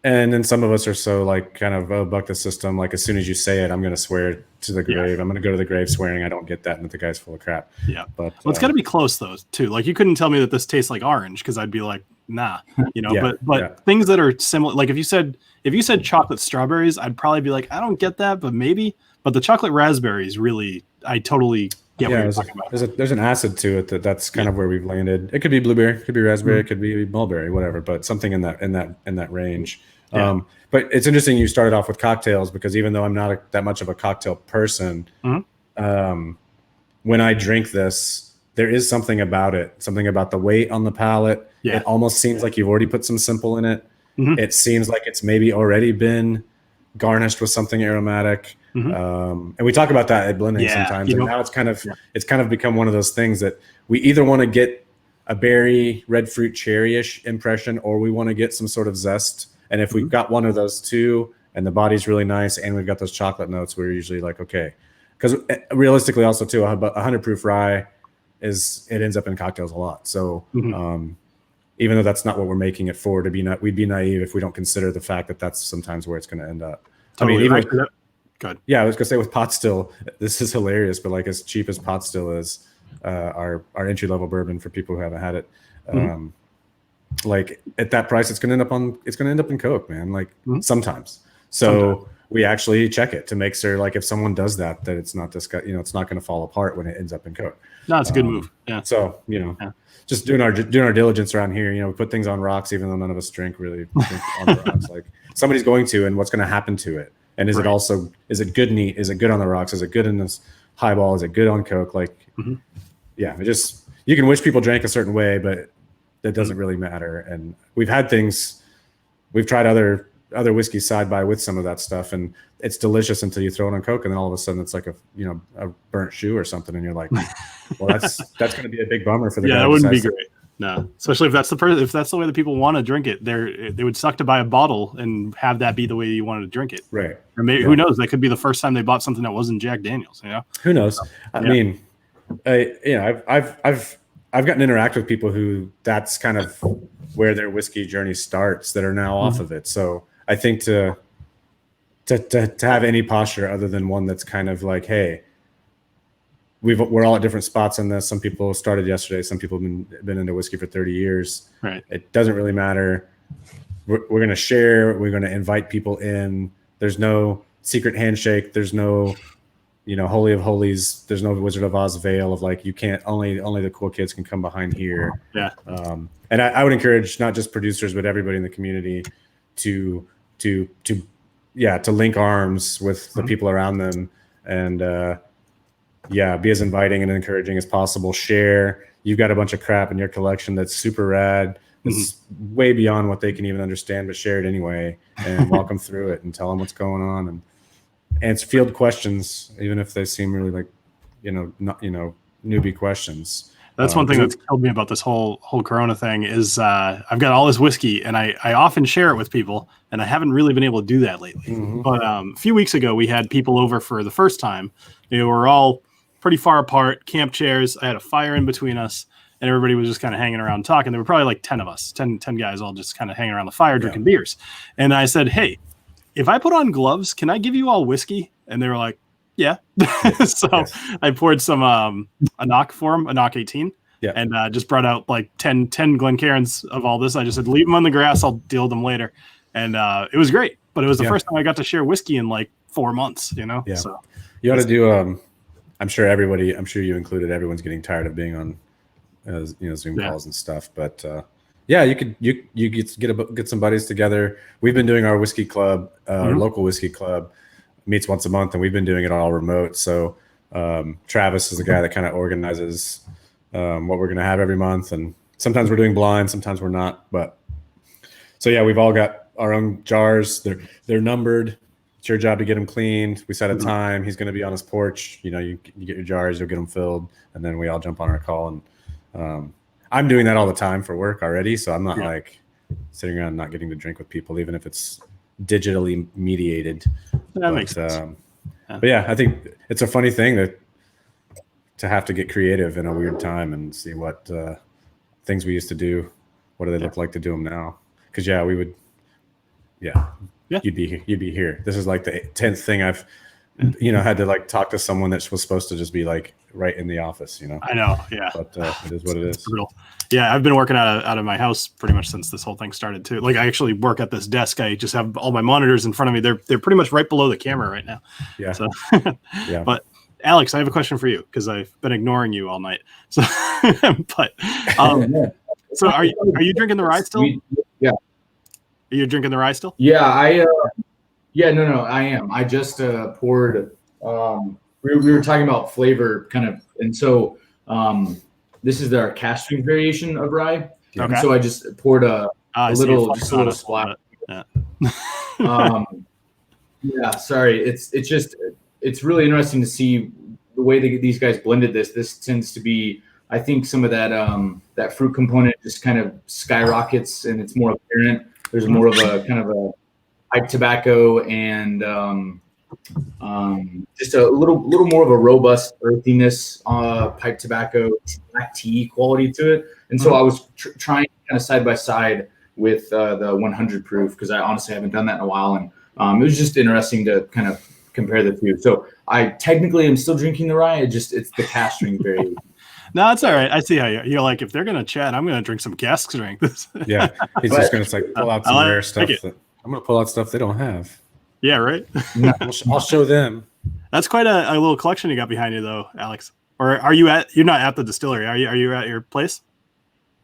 And then some of us are so like kind of buck the system. Like as soon as you say it, I'm going to swear to the grave. I'm going to go to the grave swearing I don't get that and that the guy's full of crap. Yeah. But it's got to be close though too. Like you couldn't tell me that this tastes like orange because I'd be like, nah, but things that are similar. Like if you said chocolate strawberries, I'd probably be like, I don't get that, but maybe. But the chocolate raspberries really, I totally get what you're talking about. There's an acid to it that's kind of where we've landed. It could be blueberry, it could be raspberry, it could be mulberry, whatever, but something in that range. Yeah. But it's interesting you started off with cocktails because even though I'm not that much of a cocktail person, when I drink this, there is something about it, something about the weight on the palate. Yeah. It almost seems like you've already put some simple in it. It seems like it's maybe already been garnished with something aromatic. And we talk about that at blending sometimes. And now it's kind of become one of those things that we either want to get a berry, red fruit, cherry-ish impression, or we want to get some sort of zest. And if we've got one of those two and the body's really nice and we've got those chocolate notes, we're usually like, okay. Because realistically also too, about 100 proof rye it ends up in cocktails a lot. So even though that's not what we're making it for, we'd be naive if we don't consider the fact that that's sometimes where it's going to end up. Totally. I mean, I was going to say with pot still, this is hilarious, but like as cheap as pot still is, our entry level bourbon for people who haven't had it, like at that price, it's going to end up in Coke, man. Like sometimes. So we actually check it to make sure, like, if someone does that it's not it's not going to fall apart when it ends up in coke. No, it's a good move. Yeah. So, just doing our diligence around here. We put things on rocks, even though none of us drink on the rocks. Like, somebody's going to, and what's going to happen to it? And is it good neat? Is it good on the rocks? Is it good in this highball? Is it good on coke? Like, yeah, you can wish people drank a certain way, but that doesn't really matter. And we've tried other whiskeys side by with some of that stuff, and it's delicious until you throw it on coke, and then all of a sudden it's like a burnt shoe or something, and you're like, well, that's going to be a big bummer for the guy. Yeah, that wouldn't be great. No, especially if that's the way that people want to drink it. They would suck to buy a bottle and have that be the way you wanted to drink it. Right. Or maybe who knows? That could be the first time they bought something that wasn't Jack Daniels. Who knows? I mean, I've gotten to interact with people who that's kind of where their whiskey journey starts, that are now off of it. So I think to have any posture other than one that's kind of like, hey, we're all at different spots on this. Some people started yesterday. Some people have been into whiskey for 30 years. Right. It doesn't really matter. We're going to share. We're going to invite people in. There's no secret handshake. There's no, Holy of Holies. There's no Wizard of Oz veil of like, you can't, only the cool kids can come behind here. Yeah. And I would encourage not just producers, but everybody in the community to link arms with the people around them, and be as inviting and encouraging as possible. Share. You've got a bunch of crap in your collection that's super rad. It's way beyond what they can even understand, but share it anyway and walk them through it and tell them what's going on, and answer field questions, even if they seem really like, newbie questions. That's one thing that's killed me about this whole Corona thing is I've got all this whiskey, and I often share it with people, and I haven't really been able to do that lately. But a few weeks ago, we had people over for the first time. We're all pretty far apart, camp chairs. I had a fire in between us, and everybody was just kind of hanging around talking. There were probably like 10 of us, 10 guys all just kind of hanging around the fire drinking beers. And I said, hey, if I put on gloves, can I give you all whiskey? And they were like, yeah. So I poured some a knock for them, a knock 18, and just brought out like 10 Glencairns of all this. I just said, leave them on the grass. I'll deal with them later. And it was great. But it was the first time I got to share whiskey in like 4 months, Yeah. So you ought to do, I'm sure you included, everyone's getting tired of being on, Zoom calls and stuff. But you get some buddies together. We've been doing our whiskey club, our local whiskey club meets once a month, and we've been doing it all remote. So Travis is the guy that kind of organizes what we're going to have every month, and sometimes we're doing blind, sometimes we're not. But so we've all got our own jars. They're numbered. It's your job to get them cleaned. We set a time. He's going to be on his porch. You get your jars, you'll get them filled, and then we all jump on our call. And I'm doing that all the time for work already, so I'm not like sitting around not getting to drink with people, even if it's digitally mediated. That makes sense. But I think it's a funny thing to have to get creative in a weird time and see what things we used to do. What do they look like to do them now? Because we would, you'd be here. This is like the 10th thing I've had to like talk to someone that was supposed to just be like right in the office. I know. Yeah. But it is what it is. Brutal. Yeah, I've been working out of my house pretty much since this whole thing started too. Like, I actually work at this desk. I just have all my monitors in front of me. They're pretty much right below the camera right now. Yeah. So, But Alex, I have a question for you because I've been ignoring you all night. So, so are you drinking the rye still? Yeah. Are you drinking the rye still? Yeah, no, I am. I just poured. We were talking about flavor, kind of, and so this is our cast strength variation of rye. Okay. And so I just poured a little splash. Yeah. Sorry. It's really interesting to see the way these guys blended this. This tends to be, I think, some of that fruit component just kind of skyrockets, and it's more apparent. There's more of a kind of a pipe tobacco and just a little more of a robust earthiness, pipe tobacco, black tea quality to it. And so I was trying kind of side by side with the 100 proof, because I honestly haven't done that in a while, and it was just interesting to kind of compare the two. So I technically am still drinking the rye. It's the cast strength variation. No, it's all right. I see how you're like, if they're going to chat, I'm going to drink some cask strength. He's just going to pull out some rare stuff. I'm going to pull out stuff they don't have. Yeah, right. No, I'll show them. That's quite a little collection you got behind you, though, Alex. Or you're not at the distillery? Are you at your place?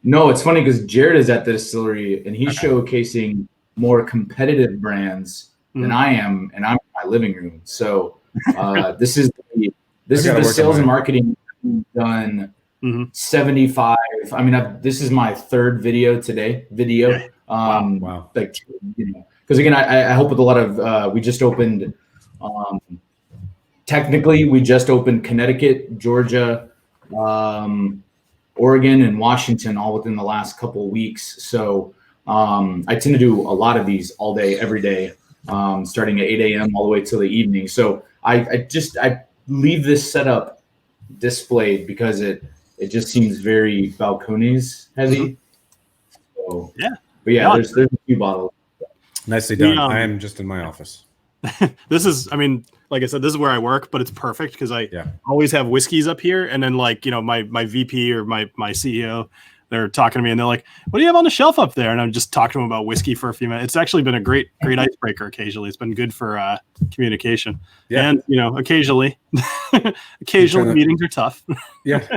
no, it's funny because Jared is at the distillery and he's showcasing more competitive brands than I am, and I'm in my living room. So this is the sales and marketing done 75. I mean, this is my third video today. Yeah. Wow. Like, because again, I help with a lot of. We just opened. Technically, we just opened Connecticut, Georgia, Oregon, and Washington all within the last couple of weeks. So I tend to do a lot of these all day, every day, starting at 8 a.m. all the way till the evening. So I leave this setup displayed because it just seems very Balcones heavy. So yeah, but yeah, there's a few bottles. Nicely done. I am just in my office. This is, I mean, like I said, this is where I work, but it's perfect because I always have whiskeys up here. And then like, my VP or my CEO, they're talking to me and they're like, what do you have on the shelf up there? And I'm just talking to them about whiskey for a few minutes. It's actually been a great icebreaker occasionally. It's been good for communication. Yeah. And, occasionally meetings are tough. Yeah.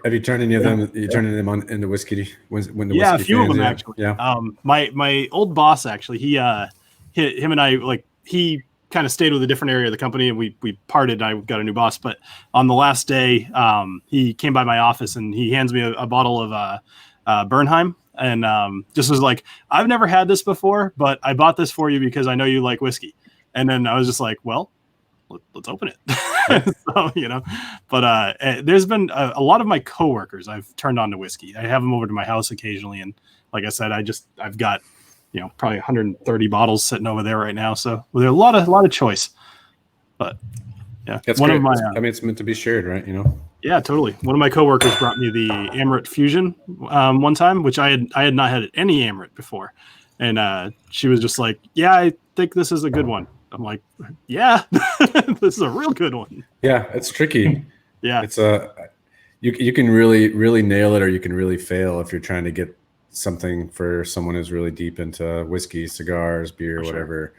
Have you turned any of them? You turning them on into whiskey? A few of them actually. Yeah. My old boss actually, him and I, like, he kind of stayed with a different area of the company and we parted. I got a new boss, but on the last day, he came by my office and he hands me a bottle of Bernheim and just was like, I've never had this before, but I bought this for you because I know you like whiskey. And then I was just like, well, let's open it. So, but there's been a lot of my coworkers I've turned on to whiskey. I have them over to my house occasionally. And like I said, I've got, probably 130 bottles sitting over there right now. So there's a lot of choice, but yeah, that's one great. It's meant to be shared, right? Yeah, totally. One of my coworkers brought me the Amrit Fusion one time, which I had not had any Amrit before. And she was just like, yeah, I think this is a good one. I'm like, yeah, this is a real good one. Yeah. It's tricky. Yeah. It's you can really, really nail it, or you can really fail if you're trying to get something for someone who's really deep into whiskey, cigars, beer, whatever.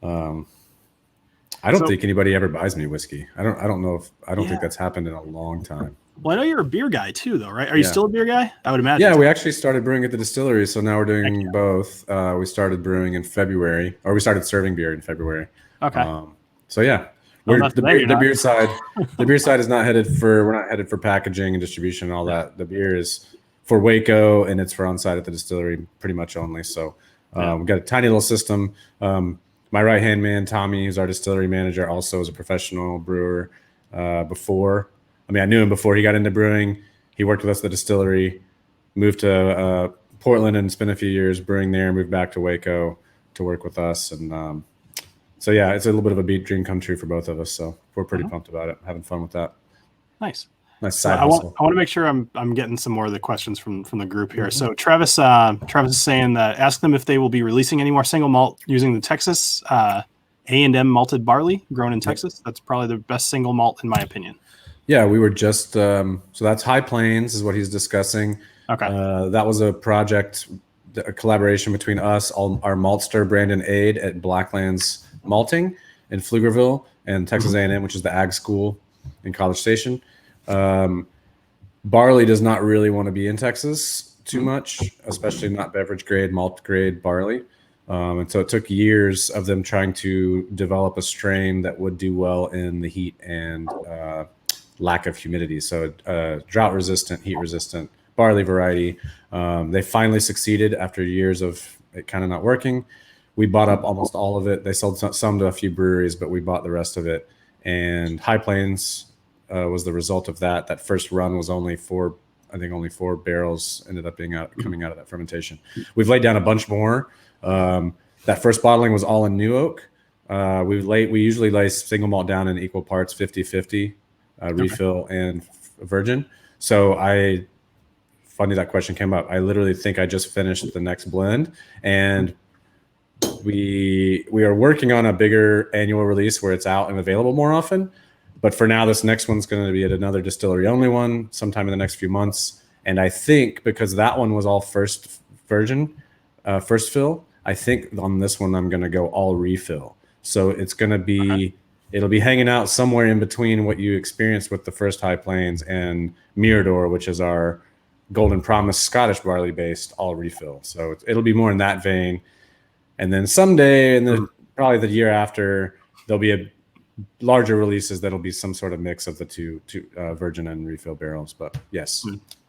I don't think anybody ever buys me whiskey. I don't think that's happened in a long time. Well, I know you're a beer guy too, though, right? Are you still a beer guy? I would imagine. Yeah, we actually started brewing at the distillery, so now we're doing both. We started brewing in February, or we started serving beer in February. Okay. So yeah, the beer side. The beer side is not headed for. We're not headed for packaging and distribution and all that. The beer is for Waco, and it's for on-site at the distillery pretty much only. So we've got a tiny little system. My right-hand man, Tommy, who's our distillery manager, also is a professional brewer before. I mean, I knew him before he got into brewing. He worked with us at the distillery, moved to Portland and spent a few years brewing there, moved back to Waco to work with us. And so, yeah, it's a little bit of a dream come true for both of us. So we're pretty pumped about it, having fun with that. Nice. Nice side I want to make sure I'm getting some more of the questions from the group here. So Travis is saying that ask them if they will be releasing any more single malt using the Texas A&M malted barley grown in Texas. That's probably the best single malt in my opinion. Yeah, we were just so that's High Plains is what he's discussing. Okay, that was a project, a collaboration between us, our maltster Brandon Aid at Blacklands Malting in Pflugerville and Texas A&M, which is the ag school in College Station. Barley does not really want to be in Texas too much, especially not beverage grade, malt grade barley. And so it took years of them trying to develop a strain that would do well in the heat and lack of humidity. So drought resistant, heat resistant barley variety. They finally succeeded after years of it kind of not working. We bought up almost all of it. They sold some to a few breweries, but we bought the rest of it. And High Plains was the result of that. That first run was only 4 barrels ended up coming out of that fermentation. We've laid down a bunch more. That first bottling was all in new oak. We usually lay single malt down in equal parts, 50-50, refill and virgin. So funny that question came up. I literally think I just finished the next blend, and we are working on a bigger annual release where it's out and available more often. But for now, this next one's going to be at another distillery only one sometime in the next few months. And I think because that one was all first fill, I think on this one I'm going to go all refill. So it's going to be, it'll be hanging out somewhere in between what you experienced with the first High Plains and Mirador, which is our Golden Promise Scottish barley based all refill. So it'll be more in that vein. And then someday, probably the year after, there'll be a larger releases that'll be some sort of mix of the two virgin and refill barrels. But yes,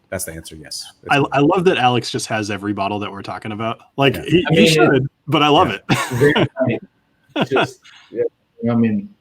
that's the answer. Yes. I love that Alex just has every bottle that we're talking about. Like he should, but I love it. Just, I mean,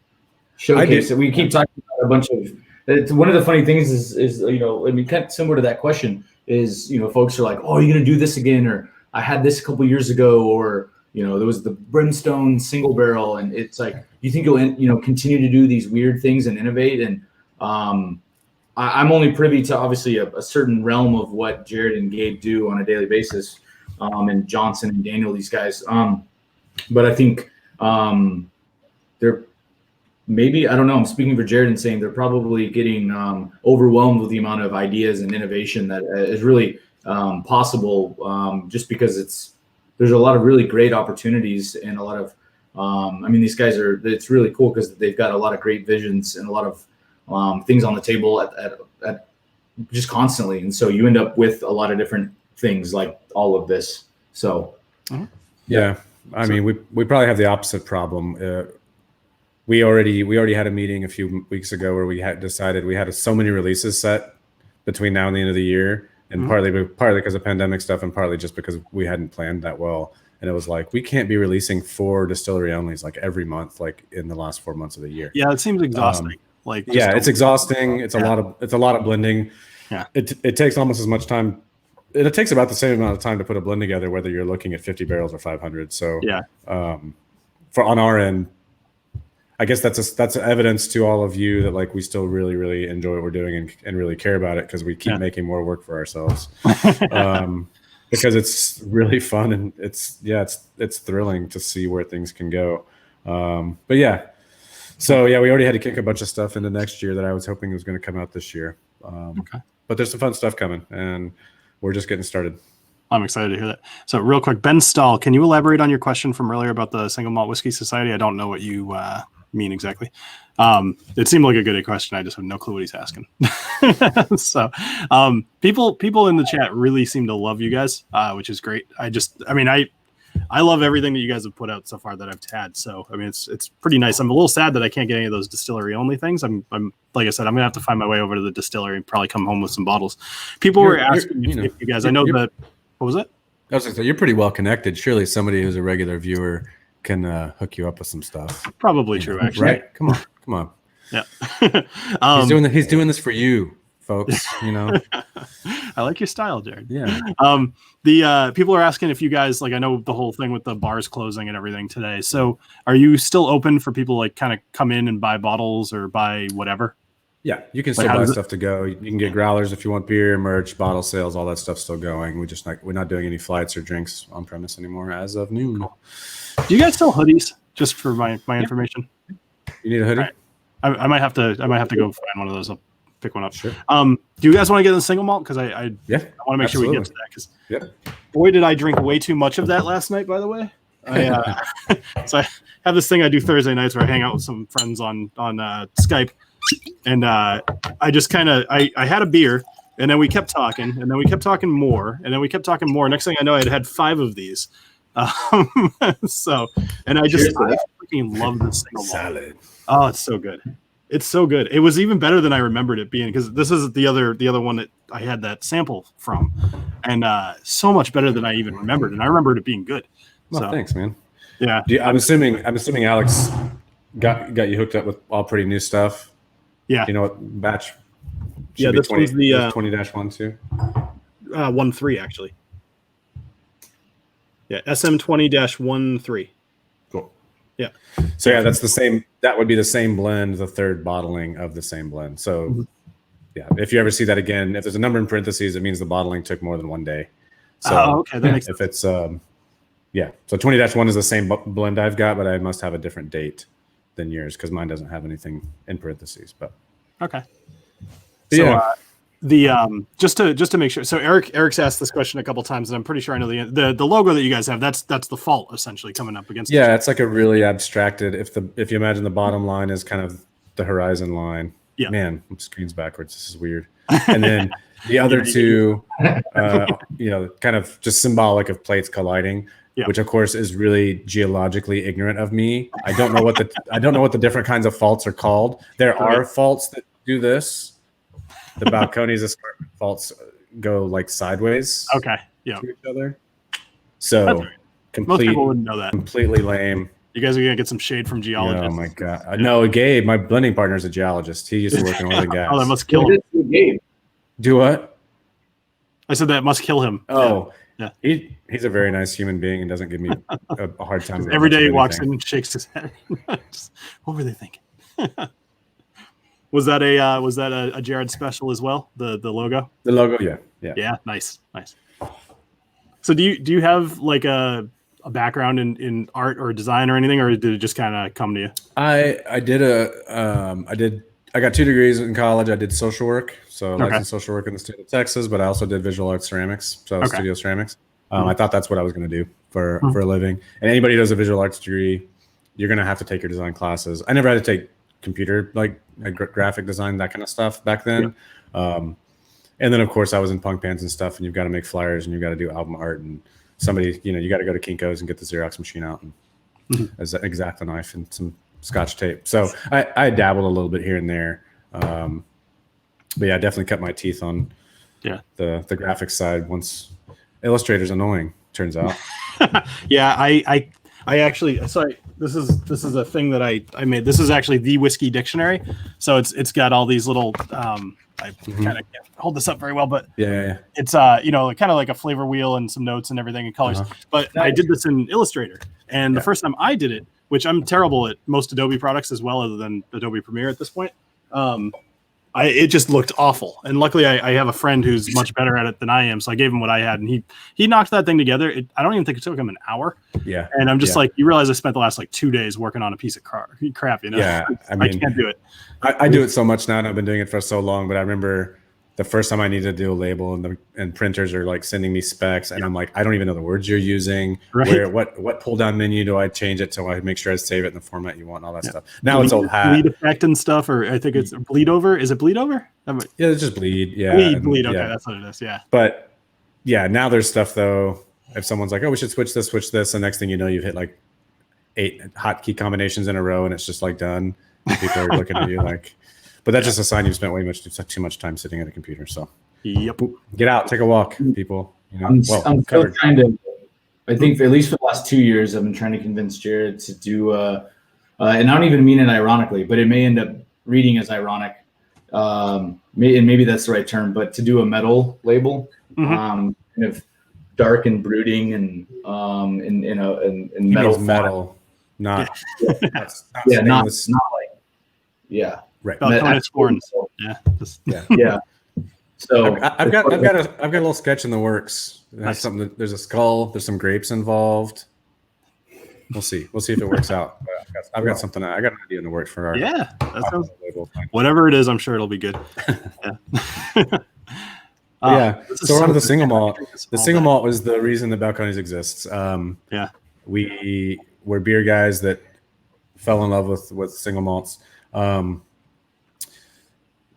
showcase it. We keep talking about a bunch of. It's one of the funny things is kind of similar to that question is folks are like, oh, are you going to do this again? Or I had this a couple years ago, or there was the Brimstone single barrel, and it's like, you think you'll continue to do these weird things and innovate? And I'm only privy to obviously a certain realm of what Jared and Gabe do on a daily basis, and Johnson and Daniel, these guys. But I think they're maybe, I don't know, I'm speaking for Jared and saying they're probably getting overwhelmed with the amount of ideas and innovation that is really possible, just because there's a lot of really great opportunities and a lot of, these guys it's really cool because they've got a lot of great visions and a lot of things on the table at just constantly. And so you end up with a lot of different things like all of this. So, yeah, we probably have the opposite problem. We already had a meeting a few weeks ago where we had decided we had so many releases set between now and the end of the year. And partly because of pandemic stuff, and partly just because we hadn't planned that well. And it was like, we can't be releasing 4 distillery onlys like every month, like in the last 4 months of the year. Yeah, it seems exhausting. It's exhausting. It's a lot of blending. Yeah, it takes almost as much time. It takes about the same amount of time to put a blend together, whether you're looking at 50 barrels or 500. So on our end, I guess that's evidence to all of you that like we still really, really enjoy what we're doing and really care about it, because we keep making more work for ourselves. Because it's really fun and it's thrilling to see where things can go. But yeah, so we already had to kick a bunch of stuff into next year that I was hoping was going to come out this year. But there's some fun stuff coming, and we're just getting started. I'm excited to hear that. So real quick, Ben Stahl, can you elaborate on your question from earlier about the Single Malt Whiskey Society? I don't know what you mean exactly. It seemed like a good question. I just have no clue what he's asking. So people in the chat really seem to love you guys, which is great. I love everything that you guys have put out so far that I've had. So it's pretty nice. I'm a little sad that I can't get any of those distillery only things. I'm like I said, I'm gonna have to find my way over to the distillery and probably come home with some bottles. People were asking if you guys. I know that. What was it? I was gonna say, you're pretty well connected. Surely somebody who's a regular viewer can hook you up with some stuff. Probably true, actually. Right? Come on. Yeah. He's doing this for you, folks. I like your style, Jared. Yeah. The people are asking if you guys, like, I know the whole thing with the bars closing and everything today. So are you still open for people like kind of come in and buy bottles or buy whatever? Yeah, you can still buy stuff to go. You can get growlers if you want beer, merch, bottle sales, all that stuff's still going. We're not doing any flights or drinks on premise anymore as of noon. Cool. Do you guys sell hoodies? Just for my information. You need a hoodie? Right. I might have to go find one of those. I'll pick one up. Sure. Do you guys want to get in the single malt? Because I want to make sure we get to that. Because boy, did I drink way too much of that last night. By the way, so I have this thing I do Thursday nights where I hang out with some friends on Skype, and I just kind of I had a beer, and then we kept talking, and then we kept talking more, and then we kept talking more. Next thing I know, I had 5 of these. So, and I freaking love this single malt. Salad. Oh, it's so good. It's so good. It was even better than I remembered it being, because this is the other one that I had that sample from, and so much better than I even remembered. And I remembered it being good. Well, so, thanks, man. Yeah. I'm assuming Alex got you hooked up with all pretty new stuff. Yeah. You know what batch? Yeah, this was the 20-1 too. 1.3 actually. Yeah, SM20-13. Cool. Yeah. So yeah, that's the same. That would be the same blend, the third bottling of the same blend. So yeah, if you ever see that again, if there's a number in parentheses, it means the bottling took more than 1 day. So okay, that makes sense. If it's so 20-1 is the same blend I've got, but I must have a different date than yours because mine doesn't have anything in parentheses. But okay. So just to make sure. So Eric's asked this question a couple times, and I'm pretty sure I know the logo that you guys have. That's the fault essentially coming up against. Yeah, it's like a really abstracted. If you imagine the bottom line is kind of the horizon line. Yeah. Man, screen's backwards. This is weird. And then the other two, kind of just symbolic of plates colliding. Yeah. Which of course is really geologically ignorant of me. I don't know what the different kinds of faults are called. There are faults that do this. The Balcones escarpment faults go like sideways. Okay. Yeah. To each other. So most people wouldn't know that. Completely lame. You guys are gonna get some shade from geologists. Oh my god! No, Gabe, my blending partner, is a geologist. He used to work in oil and gas. Oh, that must kill him. Gabe. Do what? I said that must kill him. Oh, yeah. He's a very nice human being and doesn't give me a hard time. Every day he walks in and shakes his head. What were they thinking? Was that a Jared special as well? The logo. The logo, yeah. Nice. So do you have like a background in art or design or anything, or did it just kind of come to you? I got 2 degrees in college. I did social work, so licensed social work in the state of Texas, but I also did visual arts ceramics, so studio ceramics. I thought that's what I was going to do for a living. And anybody who does a visual arts degree, you're going to have to take your design classes. I never had to take computer like graphic design, that kind of stuff back then. And then of course I was in punk bands and stuff, and you've got to make flyers and you've got to do album art, and somebody, you got to go to Kinko's and get the Xerox machine out and as an X-Acto knife and some Scotch tape. So I dabbled a little bit here and there. But yeah, I definitely cut my teeth on the graphics side once Illustrator's annoying, turns out. Yeah, I actually, sorry, this is a thing that I made. This is actually the Whisky Dictionary. So it's got all these little I kind of can't hold this up very well, but it's kind of like a flavor wheel and some notes and everything and colors. But I did this in Illustrator, and the first time I did it, which I'm terrible at most Adobe products as well, other than Adobe Premiere at this point. It just looked awful, and luckily I have a friend who's much better at it than I am, so I gave him what I had, and he knocked that thing together. I don't even think it took him an hour. Yeah, and I'm just like, you realize I spent the last like 2 days working on a piece of crap, Yeah, I can't do it. I do it so much now, and I've been doing it for so long. But I remember the first time I needed to do a label, and printers are like sending me specs, and I'm like, I don't even know the words you're using. Right. What pull down menu do I change it so I make sure I save it in the format you want, and all that stuff. Now it's old hat. Bleed effect and stuff, or I think it's bleed over. Is it bleed over? Yeah, it's just bleed. Yeah, bleed. Okay, that's what it is. Yeah. But yeah, now there's stuff though. If someone's like, oh, we should switch this, the next thing you know, you've hit like 8 hotkey combinations in a row, and it's just like done. People are looking at you like. But that's just a sign you've spent too much time sitting at a computer. So, get out, take a walk, people. I'm still trying to. I think at least for the last 2 years, I've been trying to convince Jared to do. And I don't even mean it ironically, but it may end up reading as ironic. And maybe that's the right term, but to do a metal label, kind of dark and brooding, and in metal, not not like right. Balcones. Yeah. So I've got a little sketch in the works. It has something. There's a skull. There's some grapes involved. We'll see if it works out. I've got something. I got an idea in the works for our. Yeah, that sounds. Whatever it is, I'm sure it'll be good. So we're on to the single malt. The single malt was the reason that Balcones exists. We were beer guys that fell in love with single malts.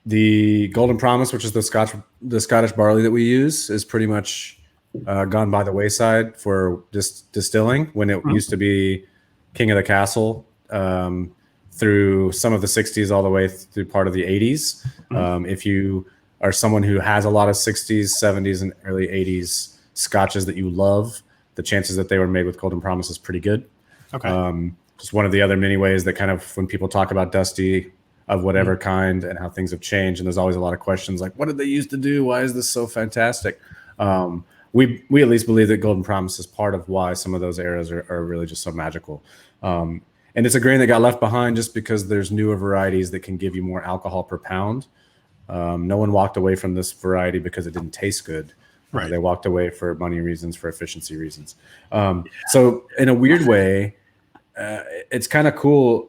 The Golden Promise, which is the Scottish barley that we use, is pretty much gone by the wayside for distilling, when it used to be king of the castle through some of the 60s all the way through part of the 80s. If you are someone who has a lot of 60s, 70s, and early 80s scotches that you love, the chances that they were made with Golden Promise is pretty good. Okay. Just one of the other many ways that kind of, when people talk about Dusty of whatever kind and how things have changed, and there's always a lot of questions like, what did they used to do? Why is this so fantastic? We at least believe that Golden Promise is part of why some of those eras are really just so magical. And it's a grain that got left behind just because there's newer varieties that can give you more alcohol per pound. No one walked away from this variety because it didn't taste good. Right. They walked away for money reasons, for efficiency reasons. So in a weird way, it's kind of cool.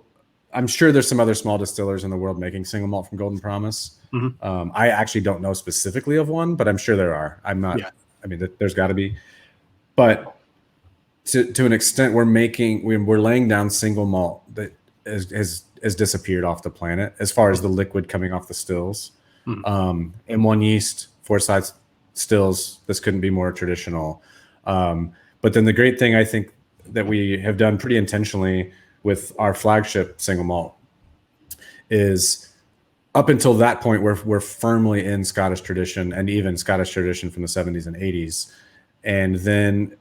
I'm sure there's some other small distillers in the world making single malt from Golden Promise. I actually don't know specifically of one, but I'm sure there are. I'm not. Yeah. I mean, there's got to be. But to an extent, we're laying down single malt that has disappeared off the planet as far as the liquid coming off the stills. M1 yeast, 4-side stills. This couldn't be more traditional. But then the great thing I think that we have done pretty intentionally with our flagship single malt is up until that point we're firmly in Scottish tradition, and even Scottish tradition from the 70s and 80s. And then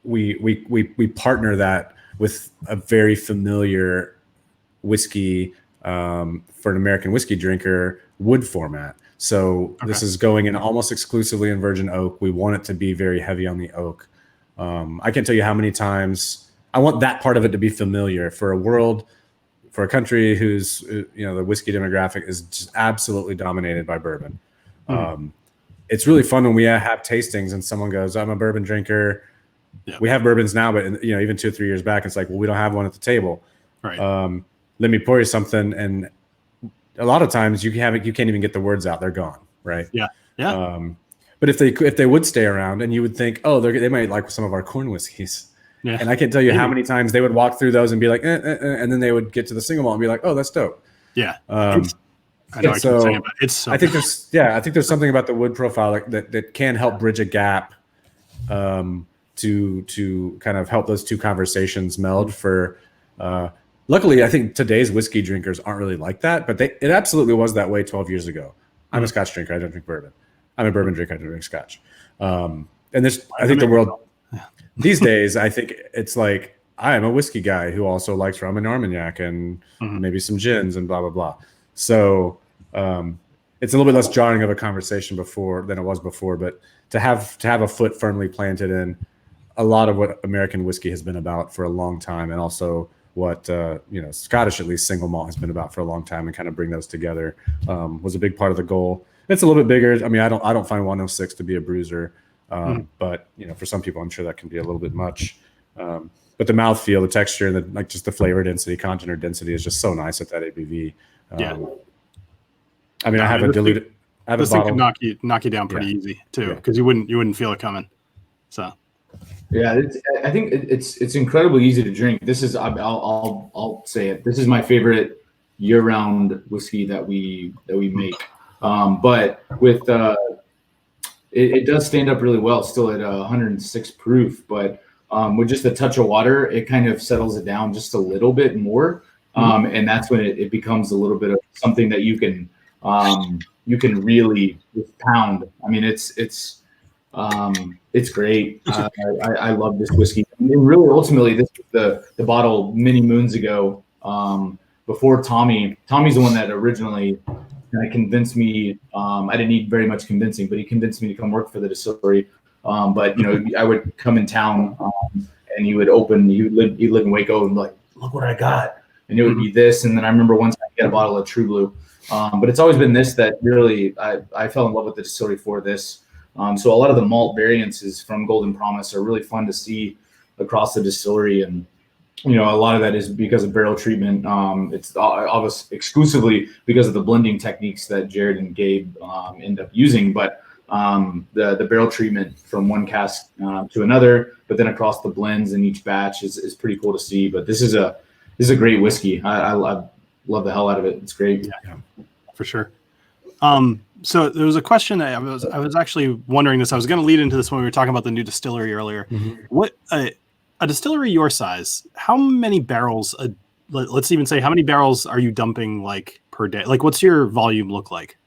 we partner that with a very familiar whiskey for an American whiskey drinker wood format. So this is going in almost exclusively in virgin oak. We want it to be very heavy on the oak. I can't tell you how many times I want that part of it to be familiar for a country whose the whiskey demographic is just absolutely dominated by bourbon. It's really fun when we have tastings and someone goes, "I'm a bourbon drinker." Yeah. We have bourbons now, but even 2 or 3 years back, it's like, well, we don't have one at the table. Right. Let me pour you something, and a lot of times you can't even get the words out; they're gone. Right. Yeah. Yeah. But if they would stay around, and you would think, oh, they might like some of our corn whiskeys. Yeah. And I can't tell you how many times they would walk through those and be like, and then they would get to the single malt and be like, oh, that's dope. Yeah. I know. I think there's something about the wood profile that can help bridge a gap, to kind of help those two conversations meld. Luckily, I think today's whiskey drinkers aren't really like that, but it absolutely was that way 12 years ago. I'm a Scotch drinker. I don't drink bourbon. I'm a bourbon drinker. I don't drink Scotch. And I think the world these days, I think it's like, I am a whiskey guy who also likes rum and Armagnac and maybe some gins and blah, blah, blah. So it's a little bit less jarring of a conversation than it was before, but to have a foot firmly planted in a lot of what American whiskey has been about for a long time, and also what Scottish, at least, single malt has been about for a long time, and kind of bring those together was a big part of the goal. It's a little bit bigger. I mean, I don't find 106 to be a bruiser, but for some people, I'm sure that can be a little bit much. But the mouthfeel, the texture, and just the flavor density, content or density is just so nice at that ABV. I mean, I have a diluted. This thing could knock you down pretty easy too, because you wouldn't feel it coming. So. Yeah, I think it's incredibly easy to drink. This is I'll say it. This is my favorite year-round whiskey that we make. But with it does stand up really well, still at 106 proof. But with just a touch of water, it kind of settles it down just a little bit more, and that's when it becomes a little bit of something that you can really pound. I mean, it's great. I love this whiskey. And really, ultimately, this was the bottle many moons ago, before Tommy. Tommy's the one that originally convinced me. I didn't need very much convincing, but he convinced me to come work for the distillery. But I would come in town, and he would live in Waco, and be like, look what I got, and it would be this. And then I remember once I got a bottle of True Blue. But it's always been this that really I fell in love with the distillery for this. So a lot of the malt variances from Golden Promise are really fun to see across the distillery, and a lot of that is because of barrel treatment. It's obviously exclusively because of the blending techniques that Jared and Gabe end up using, but the barrel treatment from one cask to another, but then across the blends in each batch is pretty cool to see. But this is a great whiskey. I love the hell out of it. It's great. Yeah, for sure. So there was a question I was actually wondering this. I was going to lead into this when we were talking about the new distillery earlier. What a distillery your size, how many barrels? Let's even say, how many barrels are you dumping per day? What's your volume look like?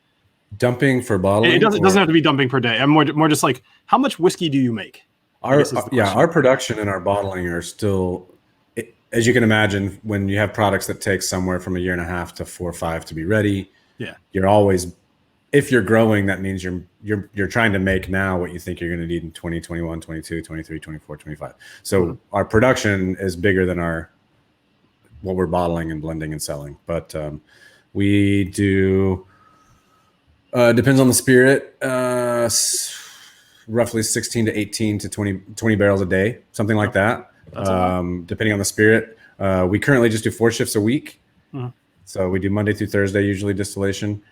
Dumping for bottling? It doesn't have to be dumping per day. I'm more just how much whiskey do you make? Our production and our bottling are still, as you can imagine, when you have products that take somewhere from 1.5 to 4 or 5 to be ready. Yeah, you're always, if you're growing, that means you're trying to make now what you think you're going to need in 2021, 22, 23, 24, 25. So our production is bigger than what we're bottling and blending and selling. But we do, depends on the spirit, roughly 16 to 18 to 20 barrels a day, something like that. Depending on the spirit. We currently just do 4 shifts a week. Mhm. So we do Monday through Thursday, usually distillation.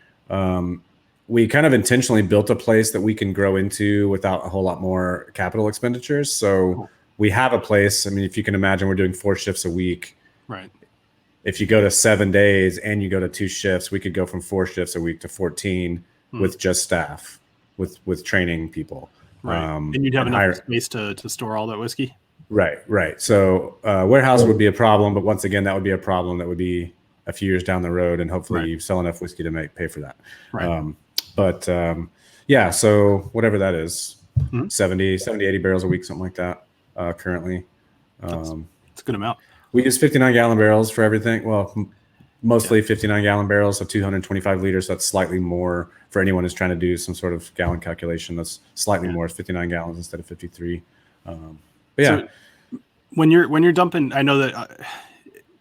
We kind of intentionally built a place that we can grow into without a whole lot more capital expenditures. So we have a place. I mean, if you can imagine, we're doing 4 shifts a week. Right. If you go to 7 days and you go to 2 shifts, we could go from 4 shifts a week to 14 with just staff, with training people. Right. And you'd have enough space to store all that whiskey? Right. So warehouse would be a problem, but once again, that would be a problem that would be a few years down the road, and hopefully you sell enough whiskey to pay for that. Right. Yeah, so whatever that is, 70, 80 barrels a week, something like that currently. That's a good amount. We use 59-gallon barrels for everything. Well, mostly 59-gallon barrels, so 225 liters. So that's slightly more for anyone who's trying to do some sort of gallon calculation. That's slightly more, 59 gallons instead of 53. But yeah. So when you're dumping, I know that.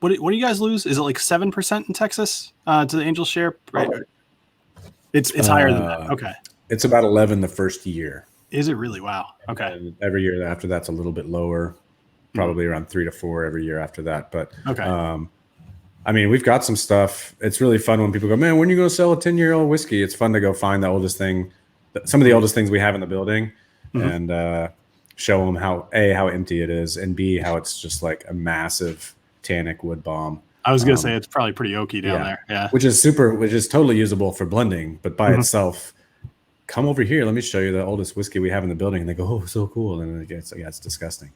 What do you guys lose? Is it like 7% in Texas to the Angel share? Right. It's higher than that. Okay. It's about 11 the first year. Is it really? Wow. Okay. And every year after that's a little bit lower. Probably around 3 to 4 every year after that. But I mean, we've got some stuff. It's really fun when people go, man, when are you going to sell a 10-year-old whiskey? It's fun to go find the oldest thing, some of the oldest things we have in the building, and show them how empty it is, and B, how it's just like a massive tannic wood bomb. I was going to say it's probably pretty oaky down there. Yeah. Which is totally usable for blending, but by itself, come over here. Let me show you the oldest whiskey we have in the building. And they go, oh, so cool. And it's disgusting.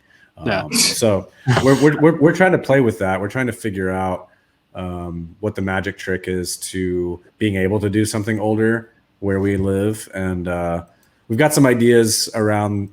So we're trying to play with that. We're trying to figure out what the magic trick is to being able to do something older where we live. And we've got some ideas around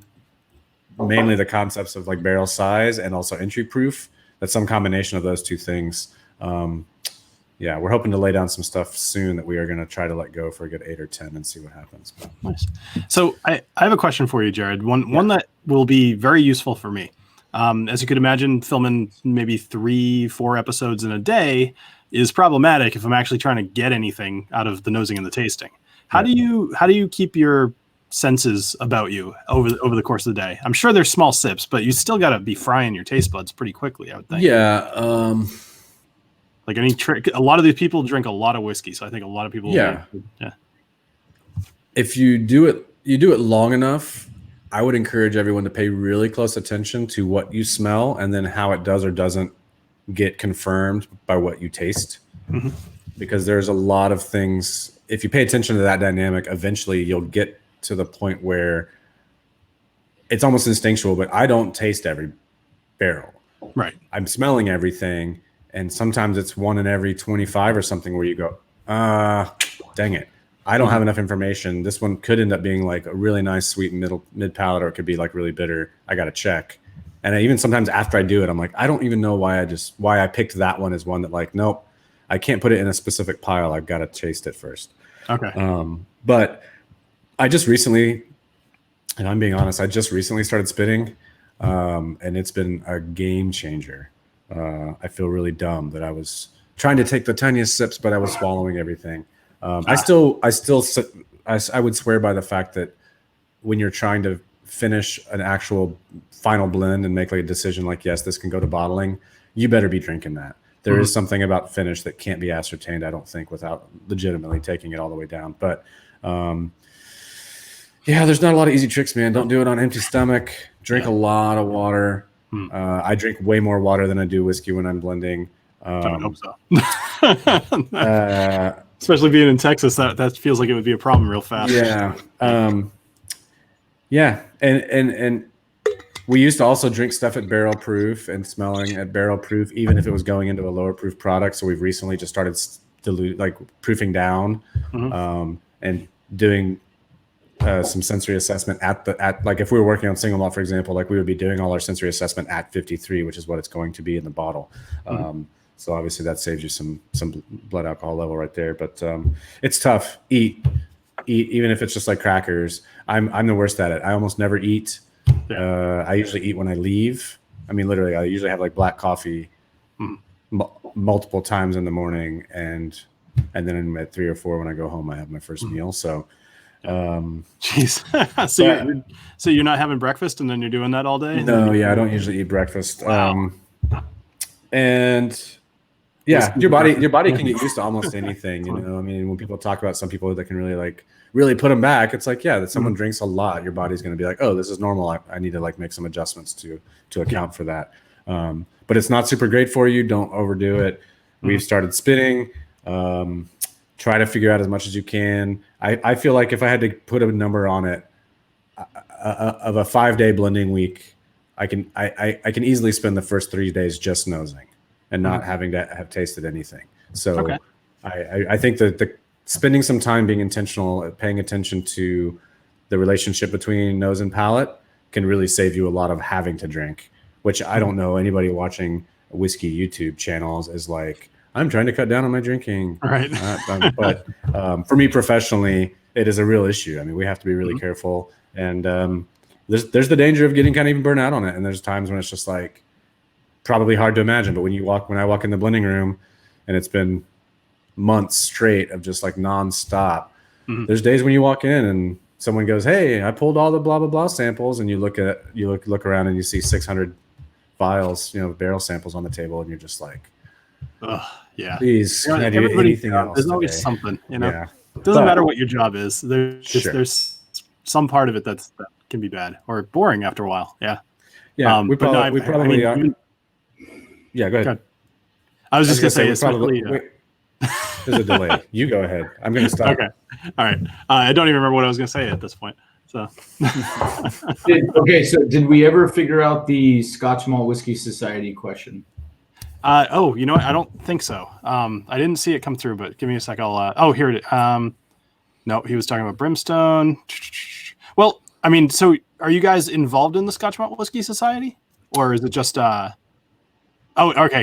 mainly the concepts of like barrel size and also entry proof. That's some combination of those two things. We're hoping to lay down some stuff soon that we are going to try to let go for a good 8 or 10 and see what happens. Nice. So I have a question for you, Jared. One that will be very useful for me. As you could imagine, filming maybe 3-4 episodes in a day is problematic if I'm actually trying to get anything out of the nosing and the tasting. How do you keep your senses about you over the course of the day? I'm sure there's small sips, but you still got to be frying your taste buds pretty quickly, I would think. Yeah. Like any trick, a lot of these people drink a lot of whiskey, so I think a lot of people. If you do it long enough, I would encourage everyone to pay really close attention to what you smell and then how it does or doesn't get confirmed by what you taste. Because there's a lot of things. If you pay attention to that dynamic, eventually you'll get to the point where it's almost instinctual, but I don't taste every barrel. Right. I'm smelling everything. And sometimes it's 1 in every 25 or something where you go, dang it. I don't have enough information. This one could end up being like a really nice, sweet mid palate, or it could be like really bitter. I got to check. And even sometimes after I do it, I'm like, I don't even know why I picked that one as one that like, nope, I can't put it in a specific pile. I've got to taste it first. Okay. But I just recently, and I'm being honest, started spitting, and it's been a game changer. I feel really dumb that I was trying to take the tiniest sips, but I was swallowing everything. I would swear by the fact that when you're trying to finish an actual final blend and make like a decision like, yes, this can go to bottling, you better be drinking that. There is something about finish that can't be ascertained, I don't think, without legitimately taking it all the way down. But there's not a lot of easy tricks, man. Don't do it on empty stomach. Drink a lot of water. I drink way more water than I do whiskey when I'm blending. I hope so. Especially being in Texas, that feels like it would be a problem real fast. And we used to also drink stuff at barrel proof and smelling at barrel proof, even if it was going into a lower proof product. So we've recently just started proofing down and doing some sensory assessment at like if we were working on single malt, for example, like we would be doing all our sensory assessment at 53, which is what it's going to be in the bottle. So obviously that saves you some blood alcohol level right there. But it's tough. Eat, even if it's just like crackers. I'm the worst at it. I almost never eat. I usually eat when I leave. I mean, literally, I usually have like black coffee multiple times in the morning, and then at 3 or 4 when I go home, I have my first meal. So. Jeez. So you're not having breakfast and then you're doing that all day? No, I don't usually eat breakfast. Wow. And yeah, your body can get used to almost anything, I mean, when people talk about some people that can really put them back, it's like, yeah, that someone drinks a lot, your body's going to be like, oh, this is normal. I need to like make some adjustments to account for that. But it's not super great for you. Don't overdo it. We've started spinning. Try to figure out as much as you can. I feel like if I had to put a number on it, of a 5-day blending week, I can easily spend the first 3 days just nosing and not having to have tasted anything. So I think that the spending some time being intentional, paying attention to the relationship between nose and palate can really save you a lot of having to drink, which I don't know anybody watching whiskey YouTube channels is like, I'm trying to cut down on my drinking. Right. But for me professionally, it is a real issue. I mean, we have to be really careful, and there's the danger of getting kind of even burnt out on it. And there's times when it's just like probably hard to imagine. But when I walk in the blending room and it's been months straight of just like nonstop, there's days when you walk in and someone goes, hey, I pulled all the blah, blah, blah samples. And you look around and you see 600 vials, barrel samples on the table. And you're just like, yeah, please, can I do anything else? There's always today? something, Yeah. It doesn't matter what your job is. There's some part of it that can be bad or boring after a while. Yeah. Yeah. We probably are. Yeah, go ahead. I was just going to say, especially. There's a delay. You go ahead. I'm going to stop. Okay. All right. I don't even remember what I was going to say at this point. So. So did we ever figure out the Scotch Malt Whiskey Society question? You know what? I don't think so. I didn't see it come through, but give me a sec. Here it is. No, he was talking about Brimstone. Well, I mean, so are you guys involved in the Scotch Malt Whiskey Society, or is it just? Okay.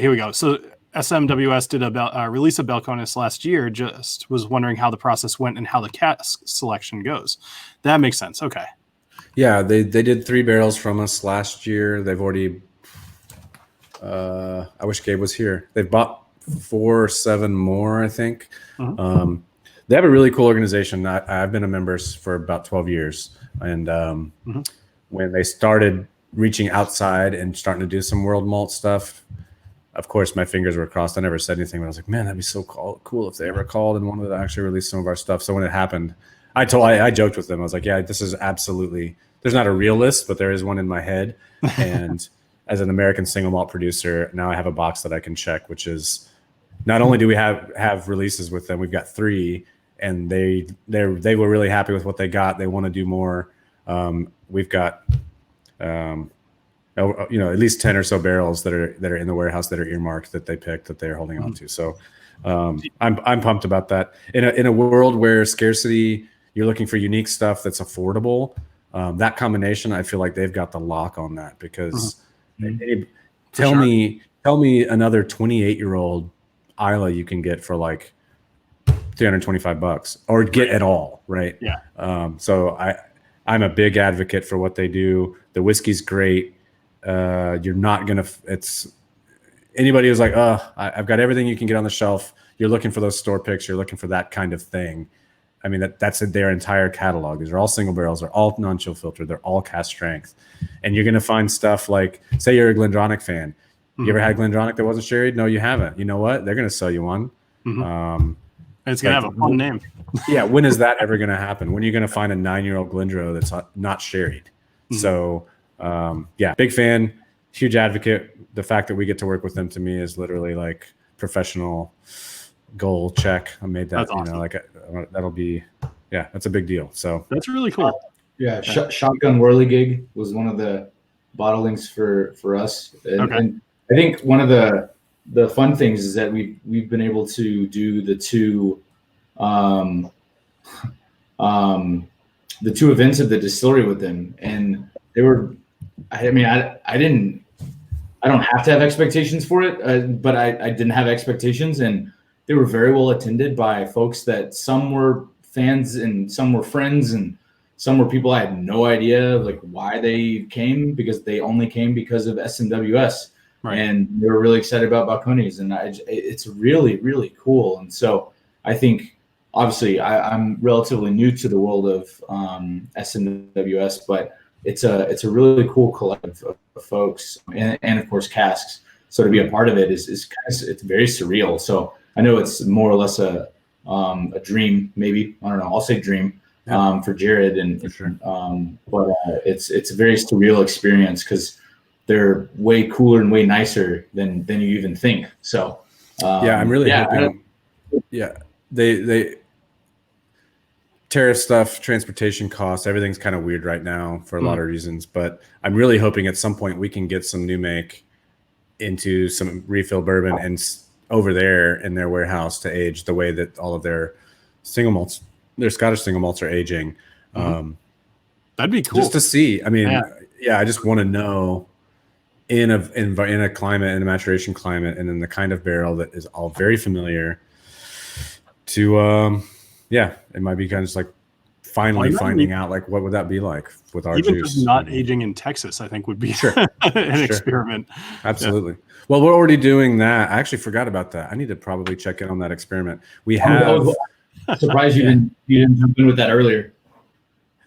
Here we go. So SMWS did a release of Balcones last year. Just was wondering how the process went and how the cask selection goes. That makes sense. Okay. Yeah, they did 3 barrels from us last year. They've already. I wish Gabe was here. They've bought 4 or 7 more, I think. They have a really cool organization. I've been a member for about 12 years. And when they started reaching outside and starting to do some world malt stuff, of course, my fingers were crossed. I never said anything, but I was like, man, that'd be so cool if they ever called and wanted to actually release some of our stuff. So when it happened, I joked with them. I was like, yeah, this is absolutely, there's not a real list, but there is one in my head. And as an American single malt producer, now I have a box that I can check, which is not only do we have releases with them, we've got 3, and they were really happy with what they got. They want to do more. We've got at least 10 or so barrels that are in the warehouse that are earmarked that they picked that they're holding on to. So I'm pumped about that. In a world where scarcity, you're looking for unique stuff that's affordable. That combination, I feel like they've got the lock on that because. Tell me another 28-year-old Isla you can get for like $325 or get at all, right? Yeah. So I'm a big advocate for what they do. The whiskey's great. You're not gonna. It's anybody who's like, I've got everything you can get on the shelf. You're looking for those store picks. You're looking for that kind of thing. I mean, that's their entire catalog. These are all single barrels. They're all non-chill filtered. They're all cask strength. And you're going to find stuff like, say you're a Glendronach fan. You ever had Glendronach that wasn't sherried? No, you haven't. You know what? They're going to sell you one. It's going to have a fun name. Yeah. When is that ever going to happen? When are you going to find a 9-year-old Glendro that's not sherried? So, big fan, huge advocate. The fact that we get to work with them to me is literally like professional goal check. I made that, that's awesome. That'll be, that's a big deal. So that's really cool. Shotgun Whirligig was one of the bottlings for us. And I think one of the fun things is that we've been able to do the two events of the distillery with them, and they were. I don't have to have expectations for it, but I didn't have expectations, and they were very well attended by folks that some were fans and some were friends and some were people I had no idea like why they came, because they only came because of SMWS. Right. And they were really excited about Balcones, and it's really, really cool. And so I think, obviously, I'm relatively new to the world of SMWS, but it's a really cool collective of folks, and of course casks. So to be a part of it is kind of, it's very surreal. So I know it's more or less a dream, maybe. I don't know. I'll say dream for Jared, and but it's a very surreal experience because they're way cooler and way nicer than you even think. So I'm really hoping. They tariff stuff, transportation costs, everything's kind of weird right now for a lot of reasons. But I'm really hoping at some point we can get some new make into some refill bourbon and over there in their warehouse to age the way that all of their single malts, their Scottish single malts, are aging. That'd be cool just to see. I mean, I just want to know in a climate, in a maturation climate, and in the kind of barrel that is all very familiar to, it might be kind of just like finally finding out like what would that be like with our even juice. Just not aging in Texas, I think would be an experiment. Absolutely. Well, we're already doing that. I actually forgot about that. I need to probably check in on that experiment. We have. I'm surprised you didn't jump in with that earlier.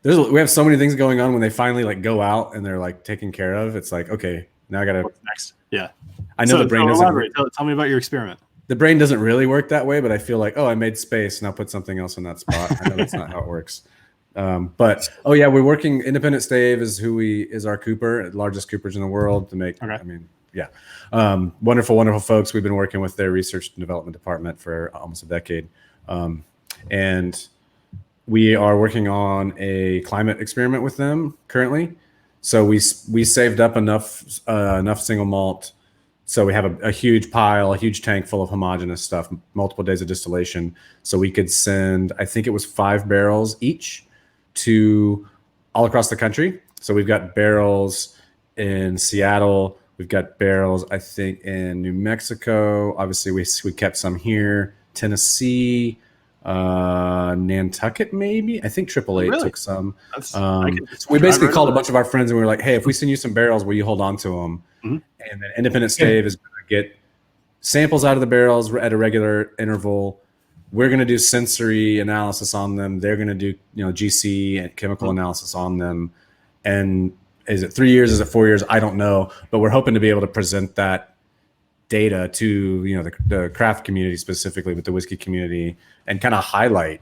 We have so many things going on when they finally like go out and they're like taken care of. It's like, okay, now I gotta. What's next? Yeah. I know the brain doesn't. Tell me about your experiment. The brain doesn't really work that way, but I feel like, I made space and I'll put something else in that spot. I know that's not how it works. But we're working. Independent Stave is our cooper, largest coopers in the world to make. Okay. I mean, wonderful folks. We've been working with their research and development department for almost a decade, and we are working on a climate experiment with them currently. So we saved up enough single malt. So we have a huge pile, a huge tank full of homogeneous stuff, multiple days of distillation. So we could send, I think it was 5 barrels each to all across the country. So we've got barrels in Seattle. We've got barrels, I think, in New Mexico. Obviously, we kept some here. Tennessee, Nantucket, maybe. I think 888 took some. We basically called a bunch of our friends and we were like, hey, if we send you some barrels, will you hold on to them? And then Independent Stave is going to get samples out of the barrels at a regular interval. We're going to do sensory analysis on them. They're going to do GC and chemical analysis on them. And is it 3 years? Is it 4 years? I don't know. But we're hoping to be able to present that data to the craft community specifically, with the whiskey community, and kind of highlight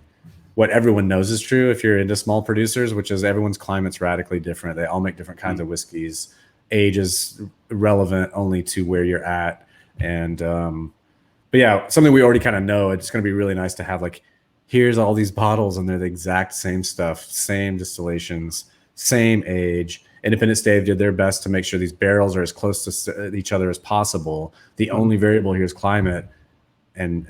what everyone knows is true if you're into small producers, which is everyone's climate's radically different. They all make different kinds of whiskeys. Age is relevant only to where you're at. And something we already kind of know. It's going to be really nice to have like, here's all these bottles and they're the exact same stuff, same distillations, same age. Independent Stave did their best to make sure these barrels are as close to each other as possible. The only variable here is climate, and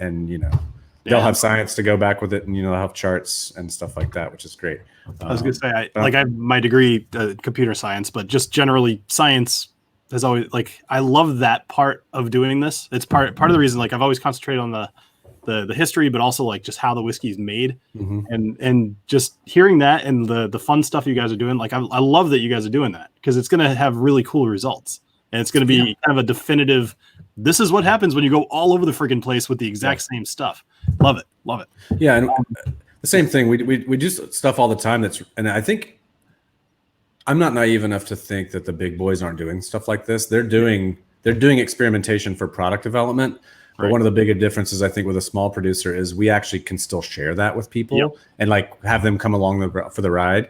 they'll have science to go back with it, and they'll have charts and stuff like that, which is great. I was gonna say, I have my degree, computer science, but just generally science has always I love that part of doing this. It's part of the reason I've always concentrated on the history, but also just how the whiskey is made, and just hearing that and the fun stuff you guys are doing. I love that you guys are doing that, because it's gonna have really cool results, and it's gonna be kind of a definitive. This is what happens when you go all over the freaking place with the exact same stuff. Love it. Yeah, and the same thing. We do stuff all the time. And I think I'm not naive enough to think that the big boys aren't doing stuff like this. They're doing experimentation for product development. But one of the bigger differences I think with a small producer is we actually can still share that with people and have them come along for the ride.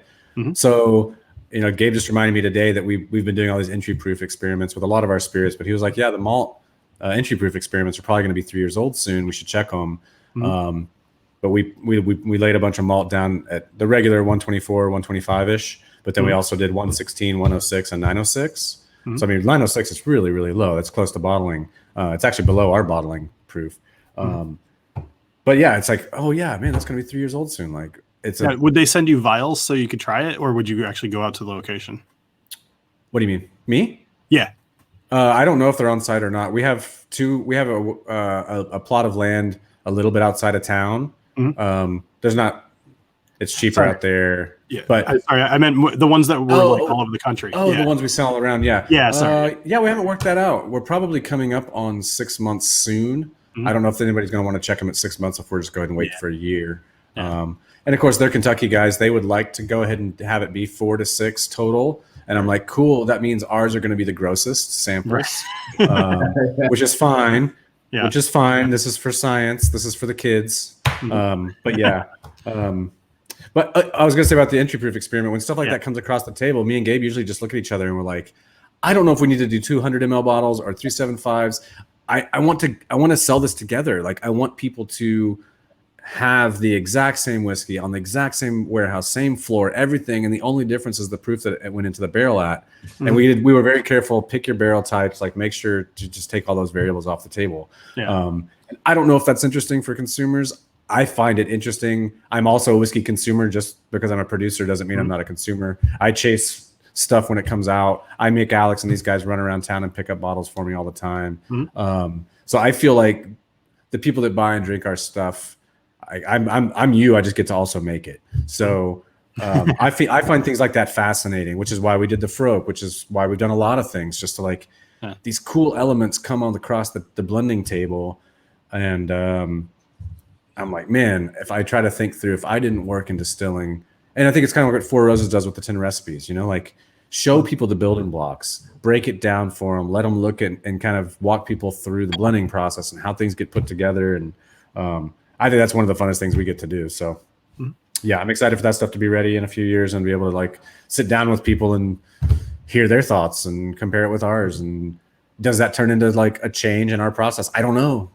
So, Gabe just reminded me today that we've been doing all these entry-proof experiments with a lot of our spirits, but he was like, the malt entry-proof experiments are probably going to be 3 years old soon. We should check them. But we laid a bunch of malt down at the regular 124, 125-ish, but then we also did 116, 106, and 906. So, 906 is really, really low. That's close to bottling. It's actually below our bottling proof. But it's like, that's going to be 3 years old soon. Would they send you vials so you could try it, or would you actually go out to the location? What do you mean? Me? Yeah. I don't know if they're on site or not. We have a plot of land a little bit outside of town. There's not. It's cheaper out there. Yeah, but I meant the ones that were all over the country. The ones we sell around. Yeah. Yeah. Sorry. We haven't worked that out. We're probably coming up on 6 months soon. I don't know if anybody's going to want to check them at 6 months if we're just going to wait for a year. And of course, they're Kentucky guys. They would like to go ahead and have it be 4 to 6 total. And I'm like, cool. That means ours are going to be the grossest samples, which is fine. Yeah. Which is fine. This is for science. This is for the kids. But yeah. But I was going to say about the entry proof experiment, when stuff like that comes across the table, me and Gabe usually just look at each other and we're like, I don't know if we need to do 200 ml bottles or 375s. I want to sell this together. Like I want people to have the exact same whiskey on the exact same warehouse, same floor, everything. And the only difference is the proof that it went into the barrel at. And we were very careful, pick your barrel types, like make sure to just take all those variables off the table. Yeah. And I don't know if that's interesting for consumers. I find it interesting. I'm also a whiskey consumer. Just because I'm a producer doesn't mean I'm not a consumer. I chase stuff when it comes out. I make Alex and these guys run around town and pick up bottles for me all the time. So I feel like the people that buy and drink our stuff, I'm you. I just get to also make it. So I find things like that fascinating, which is why we did the Frope, which is why we've done a lot of things just to like these cool elements come on across the blending table. And I'm like, man, if I try to think through, if I didn't work in distilling, and I think it's kind of like what Four Roses does with the 10 recipes, like show people the building blocks, break it down for them, let them look at and kind of walk people through the blending process and how things get put together. And I think that's one of the funnest things we get to do. So yeah, I'm excited for that stuff to be ready in a few years and be able to like sit down with people and hear their thoughts and compare it with ours. And does that turn into like a change in our process? I don't know.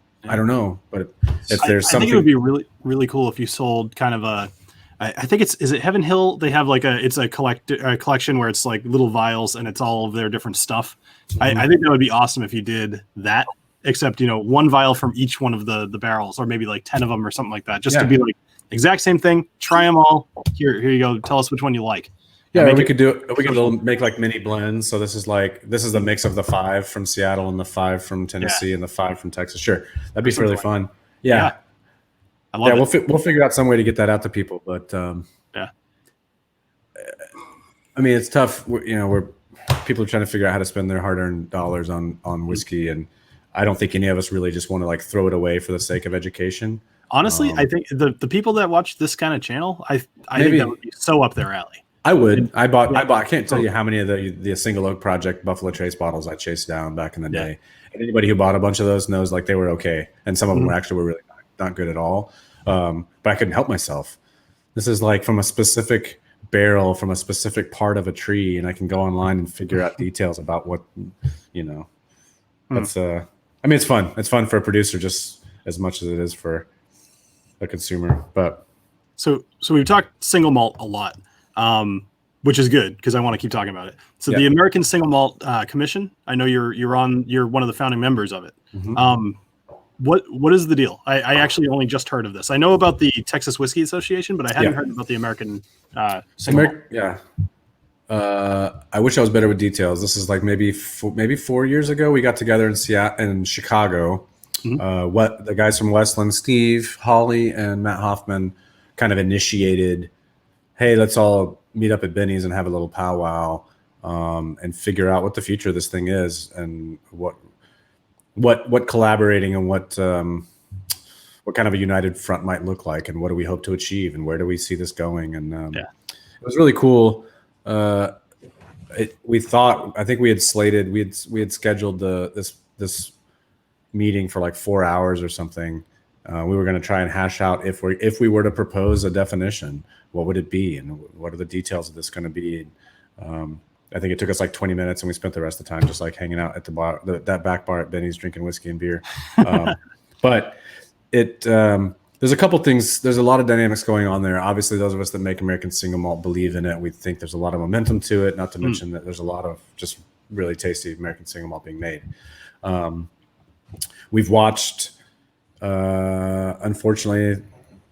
But if there's something, I think it would be really, really cool if you sold kind of I think is it Heaven Hill? They have like it's a collection where it's like little vials and it's all of their different stuff. I think that would be awesome if you did that, except, one vial from each one of the barrels, or maybe like 10 of them or something like that, just to be like exact same thing. Try them all. Here you go. Tell us which one you like. Yeah, we could make like mini blends. So this is the mix of the 5 from Seattle and the 5 from Tennessee and the 5v from Texas. Sure, that'd be really fun. Yeah, I love it. We'll figure out some way to get that out to people. But I mean, it's tough. We're people are trying to figure out how to spend their hard-earned dollars on whiskey, and I don't think any of us really just want to like throw it away for the sake of education. Honestly, I think the people that watch this kind of channel, I think that would be so up their alley. I would. I bought. I can't tell you how many of the Single Oak Project Buffalo Trace bottles I chased down back in the day. And anybody who bought a bunch of those knows like they were okay, and some of them were really not good at all. But I couldn't help myself. This is like from a specific barrel, from a specific part of a tree, and I can go online and figure out details about what That's I mean, it's fun. It's fun for a producer just as much as it is for a consumer. But so we've talked single malt a lot. Which is good because I want to keep talking about it. So the American Single Malt Commission, I know you're one of the founding members of it. What is the deal? I actually only just heard of this. I know about the Texas Whiskey Association, but I hadn't heard about the American Single Malt. Yeah. I wish I was better with details. This is like maybe 4 years ago. We got together in Chicago. What the guys from Westland, Steve, Holly, and Matt Hoffman kind of initiated. Hey, let's all meet up at Benny's and have a little powwow and figure out what the future of this thing is and what collaborating and what kind of a united front might look like and what do we hope to achieve and where do we see this going. And it was really cool. I think we had scheduled this meeting for like 4 hours or something. We were going to try and hash out if we were to propose a definition, what would it be, and what are the details of this going to be? I think it took us like 20 minutes, and we spent the rest of the time just like hanging out at the bar, that back bar at Benny's, drinking whiskey and beer. But there's a couple things. There's a lot of dynamics going on there. Obviously, those of us that make American Single Malt believe in it. We think there's a lot of momentum to it. Not to mention that there's a lot of just really tasty American Single Malt being made. We've watched. Unfortunately,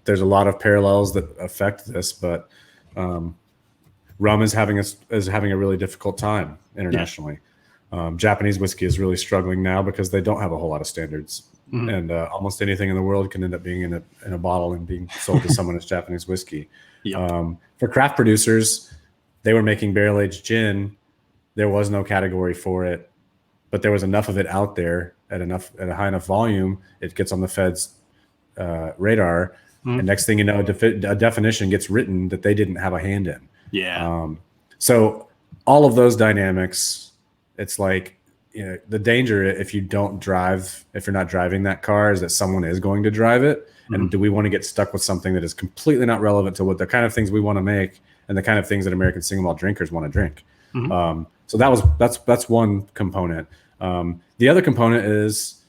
there's a lot of parallels that affect this, but rum is having a really difficult time internationally. Japanese whiskey is really struggling now because they don't have a whole lot of standards, and almost anything in the world can end up being in a bottle and being sold to someone as Japanese whiskey. For craft producers, they were making barrel aged gin. There was no category for it, but there was enough of it out there at a high enough volume, it gets on the Fed's radar. And next thing you know, a definition gets written that they didn't have a hand in. So all of those dynamics, it's like, the danger if you're not driving that car is that someone is going to drive it. Mm-hmm. And do we want to get stuck with something that is completely not relevant to what the kind of things we want to make and the kind of things that American single malt drinkers want to drink? Mm-hmm. So that's one component. The other component is,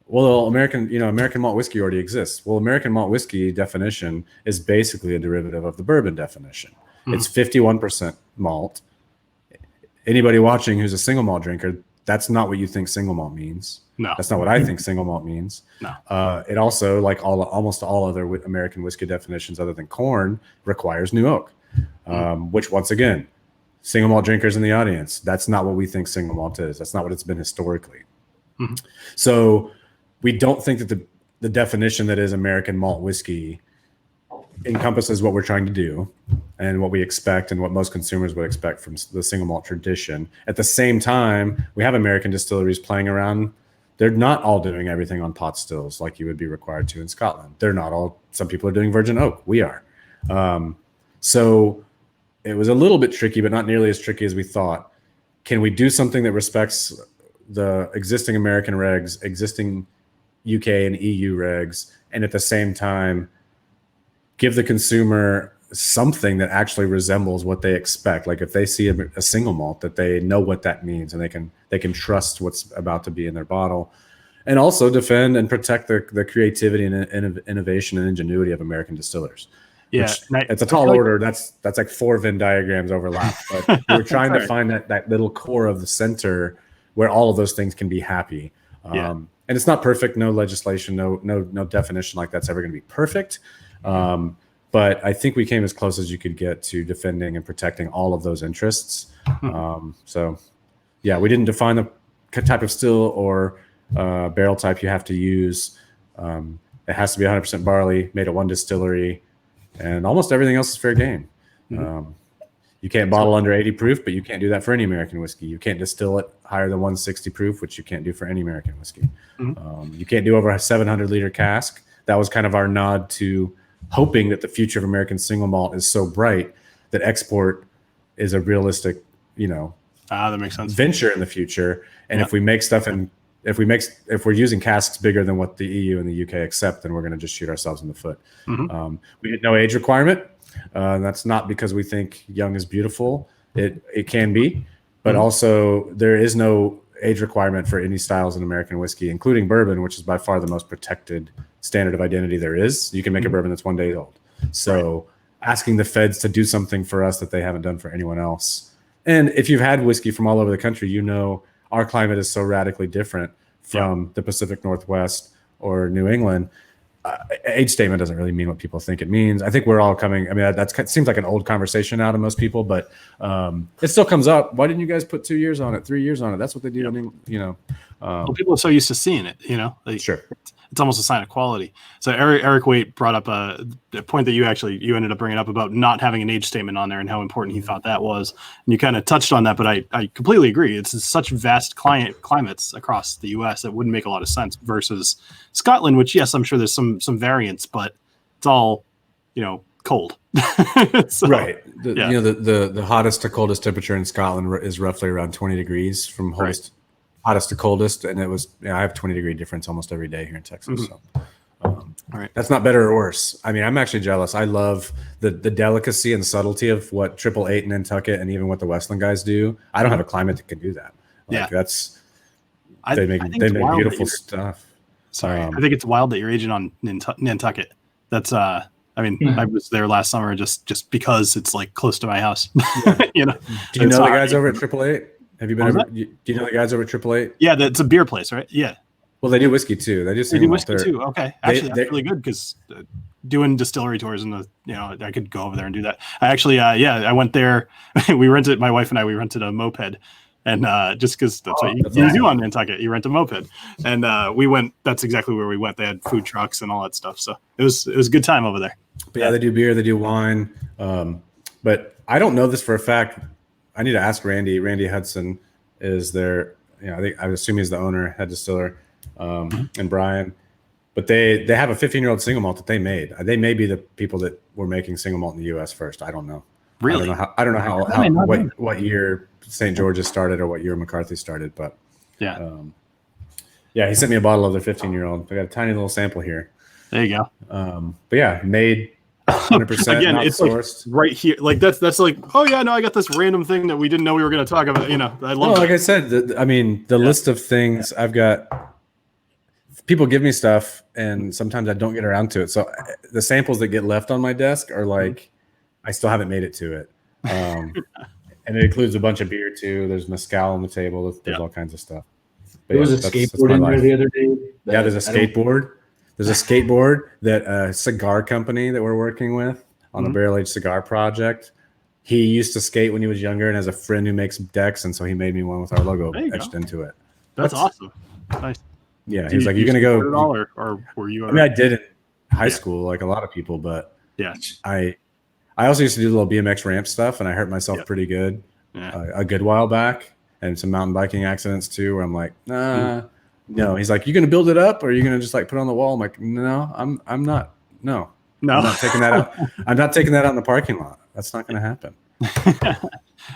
well, American malt whiskey already exists. Well, American malt whiskey definition is basically a derivative of the bourbon definition. Mm-hmm. It's 51% malt. Anybody watching who's a single malt drinker, that's not what you think single malt means. No, that's not what I think single malt means. No, it also, like almost all other American whiskey definitions, other than corn, requires new oak. Which, once again, single malt drinkers in the audience, that's not what we think single malt is. That's not what it's been historically. Mm-hmm. So we don't think that the definition that is American malt whiskey encompasses what we're trying to do and what we expect and what most consumers would expect from the single malt tradition. At the same time, we have American distilleries playing around. They're not all doing everything on pot stills like you would be required to in Scotland. They're not all. Some people are doing virgin oak. We are. So it was a little bit tricky, but not nearly as tricky as we thought. Can we do something that respects the existing American regs, existing UK and EU regs, and at the same time give the consumer something that actually resembles what they expect? Like if they see a single malt, that they know what that means and they can trust what's about to be in their bottle, and also defend and protect the creativity and innovation and ingenuity of American distillers. Yeah, it's a tall order. That's like 4 Venn diagrams overlap, but we're trying to find that little core of the center where all of those things can be happy. And it's not perfect. No legislation, no definition like that's ever going to be perfect. But I think we came as close as you could get to defending and protecting all of those interests. So yeah, we didn't define the type of still or barrel type you have to use. It has to be 100% barley, made at one distillery, and almost everything else is fair game. Mm-hmm. You can't bottle under 80 proof, but you can't do that for any American whiskey. You can't distill it higher than 160 proof, which you can't do for any American whiskey. Mm-hmm. You can't do over a 700 liter cask. That was kind of our nod to hoping that the future of American single malt is so bright that export is a realistic, that makes sense, venture in the future. And if we make stuff if we're using casks bigger than what the EU and the UK accept, then we're going to just shoot ourselves in the foot. Mm-hmm. We had no age requirement. That's not because we think young is beautiful. It can be, but also there is no age requirement for any styles in American whiskey, including bourbon, which is by far the most protected standard of identity there is. You can make a bourbon that's 1 day old. So asking the feds to do something for us that they haven't done for anyone else. And if you've had whiskey from all over the country, our climate is so radically different from the Pacific Northwest or New England. Age statement doesn't really mean what people think it means. I think we're all coming. I mean, that seems like an old conversation now to most people, but it still comes up. Why didn't you guys put 2 years on it, 3 years on it? That's what they do. Well, people are so used to seeing it, Sure. It's almost a sign of quality. So Eric Waite brought up a point that you ended up bringing up about not having an age statement on there and how important he thought that was. And you kind of touched on that, but I completely agree. It's such vast climates across the U.S. that wouldn't make a lot of sense versus Scotland, which, yes, I'm sure there's some variants, but it's all, cold. So, right. The hottest to coldest temperature in Scotland is roughly around 20 degrees from hottest to coldest, and it was I have 20-degree difference almost every day here in Texas. Mm-hmm. So that's not better or worse. I mean, I'm actually jealous. I love the delicacy and subtlety of what 888 and Nantucket and even what the Westland guys do. I don't have a climate that can do that. They make beautiful stuff. Sorry, I think it's wild that you're aging on Nantucket. That's I was there last summer just because it's like close to my house. Do you know the guys over at 888? Have you been ever? Do you know the guys over at 888? Yeah, it's a beer place, right? Yeah. Well, they do whiskey too. They do whiskey too. Okay, actually, that's really good because doing distillery tours and I could go over there and do that. I actually, I went there. My wife and I rented a moped, and just because that's what you do on Nantucket, you rent a moped, and we went. That's exactly where we went. They had food trucks and all that stuff, so it was a good time over there. But yeah, they do beer, they do wine, but I don't know this for a fact. I need to ask Randy. Randy Hudson is their, I assume he's the owner, head distiller, and Brian. But they have a 15-year-old single malt that they made. They may be the people that were making single malt in the U.S. first. I don't know. Really? I don't know how what year St. George's started or what year McCarthy started, but Yeah. Yeah, he sent me a bottle of their 15-year-old. I got a tiny little sample here. There you go. But yeah, made 100%. Again, not it's sourced. like right here. Like that's like, oh yeah, no, I got this random thing that we didn't know we were going to talk about. You know, I love. Like I said, the list of things I've got. People give me stuff, and sometimes I don't get around to it. So the samples that get left on my desk are like, I still haven't made it to it. And it includes a bunch of beer too. There's mezcal on the table. There's all kinds of stuff. But there was a skateboard in there the other day. Yeah, there's a skateboard. There's a skateboard that a cigar company that we're working with on the barrel aged cigar project. He used to skate when he was younger and has a friend who makes decks, and so he made me one with our logo etched into it. That's awesome. Nice. Yeah, he was like, "You're gonna go," at all, or were you? I mean, I did in high school, like a lot of people, but yeah, I also used to do a little BMX ramp stuff, and I hurt myself pretty good a good while back. And some mountain biking accidents too, where I'm like, no. He's like, you gonna build it up, or are you gonna just like put it on the wall? I'm like, no, I'm not. No, I'm not taking that out. I'm not taking that out in the parking lot. That's not gonna happen. I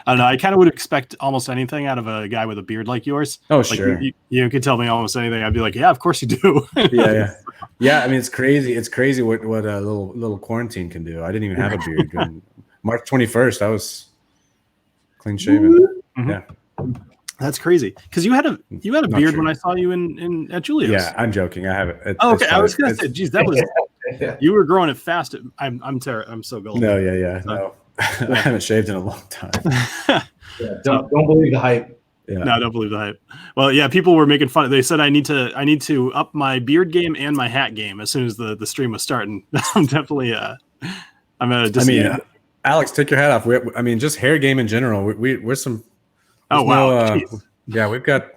don't know. I kind of would expect almost anything out of a guy with a beard like yours. Oh, like sure. You could tell me almost anything. I'd be like, yeah, of course you do. Yeah. I mean, it's crazy. It's crazy what a little quarantine can do. I didn't even have a beard. March 21st, I was clean shaven. Yeah. That's crazy because you had a beard when I saw you at Julio's. Yeah, I'm joking. I have it. Okay, I was gonna say, geez, that was you were growing it fast. I'm so gullible. No, I haven't shaved in a long time. Don't believe the hype. Yeah. No, don't believe the hype. Well, yeah, people were making fun. They said I need to up my beard game and my hat game as soon as the stream was starting. I'm definitely I'm at a Alex, take your hat off. Just hair game in general. We're some. Oh wow! We've got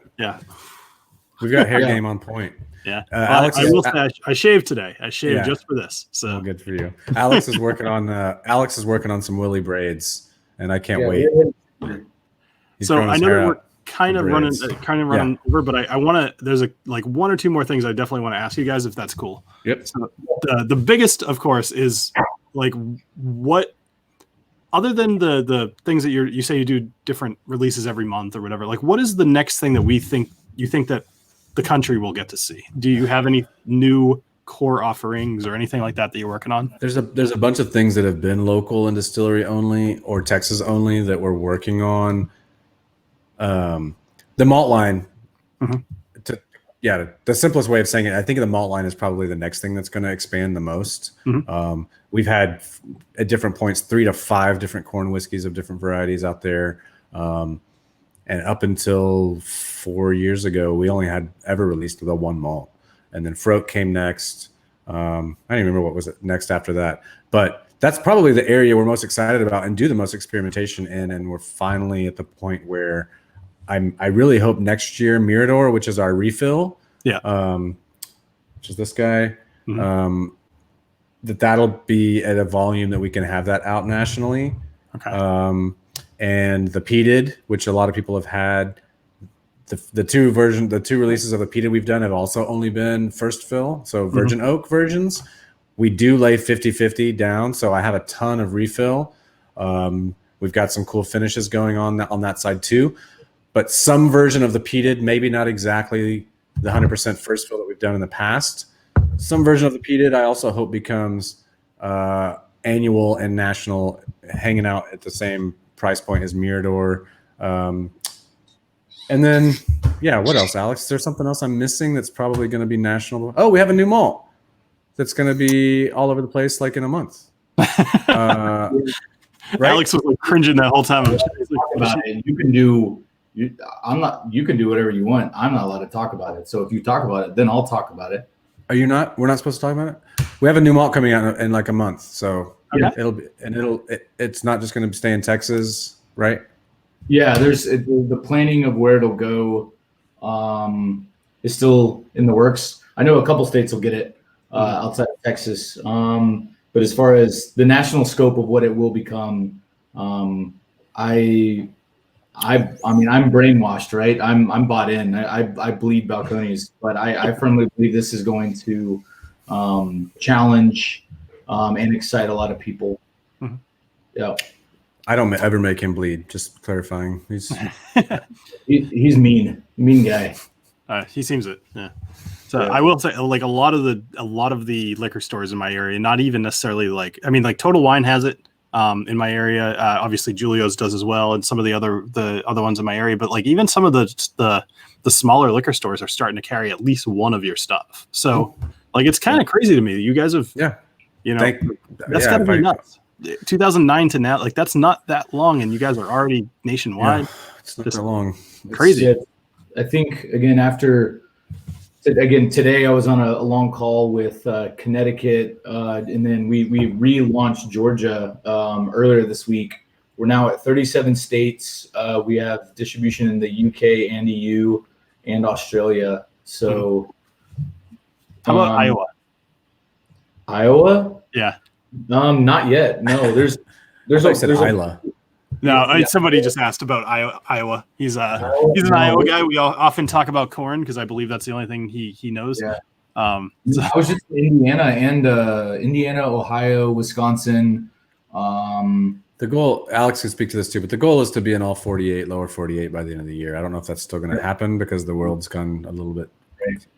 hair game on point. Yeah, Alex. I will say I shaved today. I shaved just for this. So good for you. Alex is working on some Willy braids, and I can't wait. So I know that we're kind of running over, but I want to. There's one or two more things I definitely want to ask you guys if that's cool. Yep. So the biggest, of course, is like what. Other than the things that you say you do different releases every month or whatever, like what is the next thing that you think that the country will get to see? Do you have any new core offerings or anything like that you're working on? There's a bunch of things that have been local and distillery only or Texas only that we're working on. The malt line. The simplest way of saying it, I think the malt line is probably the next thing that's going to expand the most. We've had at different points 3 to 5 different corn whiskeys of different varieties out there. And up until 4 years ago, we only had ever released the one malt. And then Froke came next. I don't even remember what was it next after that. But that's probably the area we're most excited about and do the most experimentation in. And we're finally at the point where I really hope next year Mirador, which is our refill, which is this guy, that'll be at a volume that we can have that out nationally. Okay. And the peated, which a lot of people have had, the two releases of the peated we've done have also only been first fill, so virgin oak versions. We do lay 50-50 down, so I have a ton of refill. We've got some cool finishes going on that side too. But some version of the peated, maybe not exactly the 100% first fill that we've done in the past. Some version of the peated, I also hope becomes annual and national, hanging out at the same price point as Mirador. And then, what else, Alex? Is there something else I'm missing that's probably going to be national? Oh, we have a new malt that's going to be all over the place like in a month. Right? Alex was like cringing that whole time. You can do. You can do whatever you want. I'm not allowed to talk about it. So if you talk about it, then I'll talk about it. Are you not? We're not supposed to talk about it. We have a new malt coming out in like a month, so it's not just going to stay in Texas, right? Yeah, the planning of where it'll go is still in the works. I know a couple states will get it outside of Texas, but as far as the national scope of what it will become, I mean, I'm brainwashed, right? I'm bought in. I bleed Balcones, but I firmly believe this is going to challenge and excite a lot of people. Yeah. I don't ever make him bleed. Just clarifying. He's He's mean guy. He seems it. Yeah. So I will say, like a lot of the liquor stores in my area, not even necessarily like Total Wine has it in my area. Obviously, Julio's does as well, and some of the other ones in my area. But like even some of the smaller liquor stores are starting to carry at least one of your stuff. So like it's kind of crazy to me that you guys have that's got to be nuts. 2009 to now, like that's not that long, and you guys are already nationwide. Yeah, it's not that long. Crazy. I think again today I was on a long call with Connecticut, and then we relaunched Georgia earlier this week. We're now at 37 states. We have distribution in the UK and EU and Australia. So, how about Iowa? Iowa? Yeah. Not yet. No, there's Isla. No, somebody just asked about Iowa. He's an Iowa guy. We often talk about corn because I believe that's the only thing he knows. Yeah. I was just in Indiana, Ohio, Wisconsin. The goal, Alex can speak to this too, but the goal is to be in all 48, lower 48 by the end of the year. I don't know if that's still going to happen because the world's gone a little bit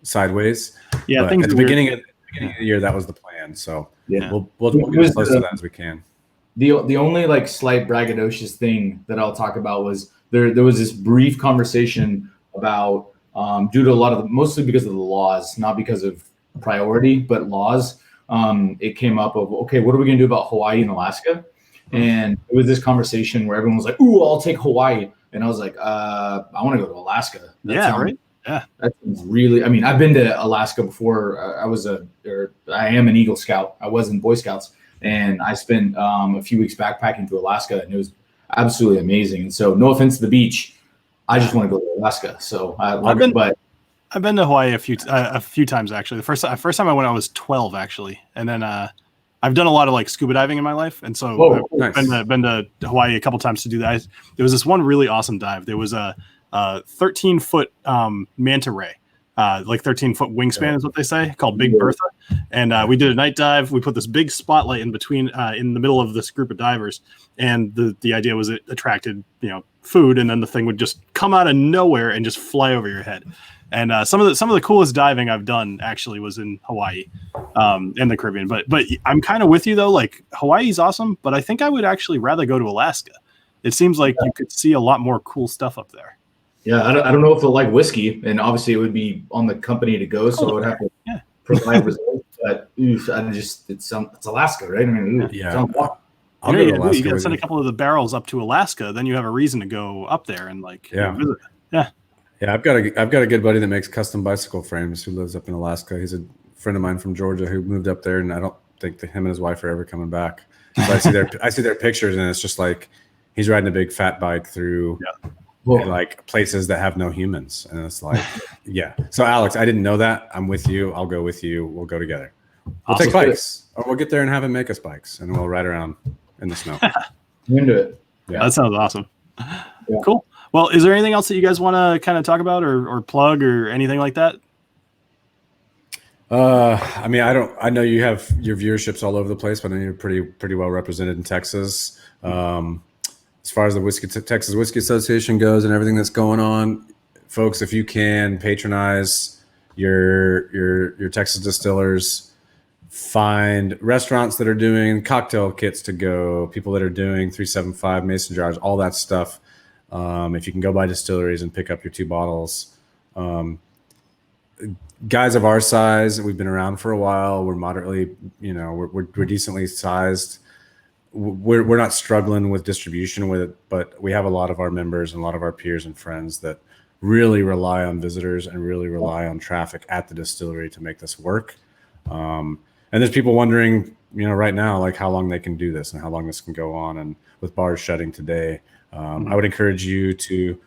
sideways. Yeah, but at the beginning of the year, that was the plan. So we'll get as close to that as we can. The only like slight braggadocious thing that I'll talk about was there was this brief conversation about due to a lot of mostly because of the laws, not because of priority, but laws. It came up of, okay, what are we going to do about Hawaii and Alaska? And it was this conversation where everyone was like, "Ooh, I'll take Hawaii," and I was like, "I want to go to Alaska." Right. Yeah, that's really. I mean, I've been to Alaska before. I am an Eagle Scout. I was in Boy Scouts. And I spent a few weeks backpacking to Alaska, and it was absolutely amazing. And so, no offense to the beach, I just want to go to Alaska. So I've been to Hawaii a few times actually. The first time I went, I was 12 actually, and then I've done a lot of like scuba diving in my life, and so I've been to Hawaii a couple times to do that. There was this one really awesome dive. There was a 13-foot manta ray. Like 13-foot wingspan is what they say, called Big Bertha. And we did a night dive. We put this big spotlight in between, in the middle of this group of divers. And the idea was it attracted, food, and then the thing would just come out of nowhere and just fly over your head. And some of the coolest diving I've done actually was in Hawaii, and the Caribbean. But I'm kind of with you though. Like Hawaii's awesome, but I think I would actually rather go to Alaska. It seems like you could see a lot more cool stuff up there. Yeah, I don't know if they'll like whiskey, and obviously it would be on the company to go, so I would have to provide results. But it's Alaska, right? I mean, I'll go to Alaska. You got to send a couple of the barrels up to Alaska, then you have a reason to go up there and visit. Yeah. I've got a good buddy that makes custom bicycle frames who lives up in Alaska. He's a friend of mine from Georgia who moved up there, and I don't think that him and his wife are ever coming back. So I see their pictures, and it's just like he's riding a big fat bike through. Yeah. Like places that have no humans, and it's like, So Alex, I didn't know that. I'm with you. I'll go with you. We'll go together. We'll take bikes, or we'll get there and have him make us bikes, and we'll ride around in the snow. I'm into it. Yeah, that sounds awesome. Yeah. Cool. Well, is there anything else that you guys want to kind of talk about or plug or anything like that? I mean, I know you have your viewerships all over the place, but I know you're pretty well represented in Texas. As far as the Texas Whiskey Association goes and everything that's going on, folks, if you can patronize your Texas distillers, find restaurants that are doing cocktail kits to go, people that are doing 375 mason jars, all that stuff. If you can go by distilleries and pick up your 2 bottles, guys of our size, we've been around for a while. We're moderately, we're decently sized. We're not struggling with distribution with it, but we have a lot of our members and a lot of our peers and friends that really rely on visitors and really rely on traffic at the distillery to make this work. And there's people wondering, right now, like how long they can do this and how long this can go on. And with bars shutting today, I would encourage you to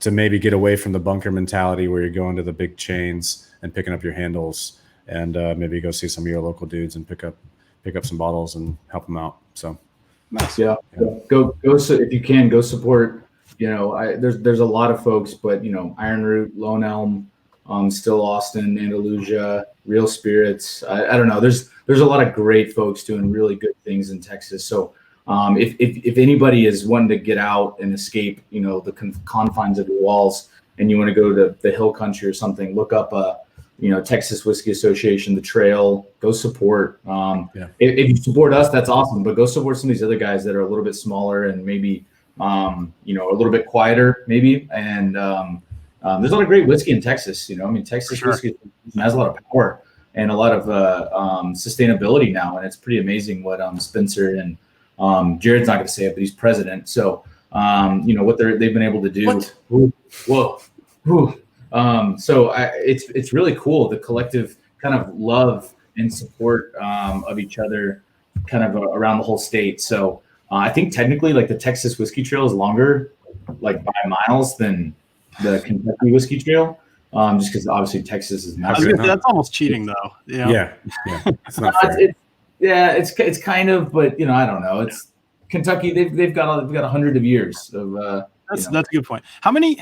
maybe get away from the bunker mentality where you're going to the big chains and picking up your handles, and maybe go see some of your local dudes and pick up some bottles and help them out. So nice. Yeah. Go. So if you can, go support. There's a lot of folks, but Iron Root, Lone Elm, Still Austin, Andalusia, Real Spirits. I don't know. There's a lot of great folks doing really good things in Texas. So If anybody is wanting to get out and escape, the confines of your walls, and you want to go to the hill country or something, look up Texas Whiskey Association, the Trail. Go support. If you support us, that's awesome. But go support some of these other guys that are a little bit smaller and maybe a little bit quieter, maybe. And there's a lot of great whiskey in Texas. Texas whiskey has a lot of power and a lot of sustainability now, and it's pretty amazing what Spencer and Jared's not going to say it, but he's president. So what they've been able to do. What? Whoa. So it's really cool, the collective kind of love and support of each other kind of around the whole state. So I think technically like the Texas Whiskey Trail is longer like by miles than the Kentucky Whiskey Trail, just because obviously Texas is massive. That's almost cheating though. Yeah. It's not fair. It's kind of, but I don't know. It's Kentucky. They've got 100 of years of. That's a good point. How many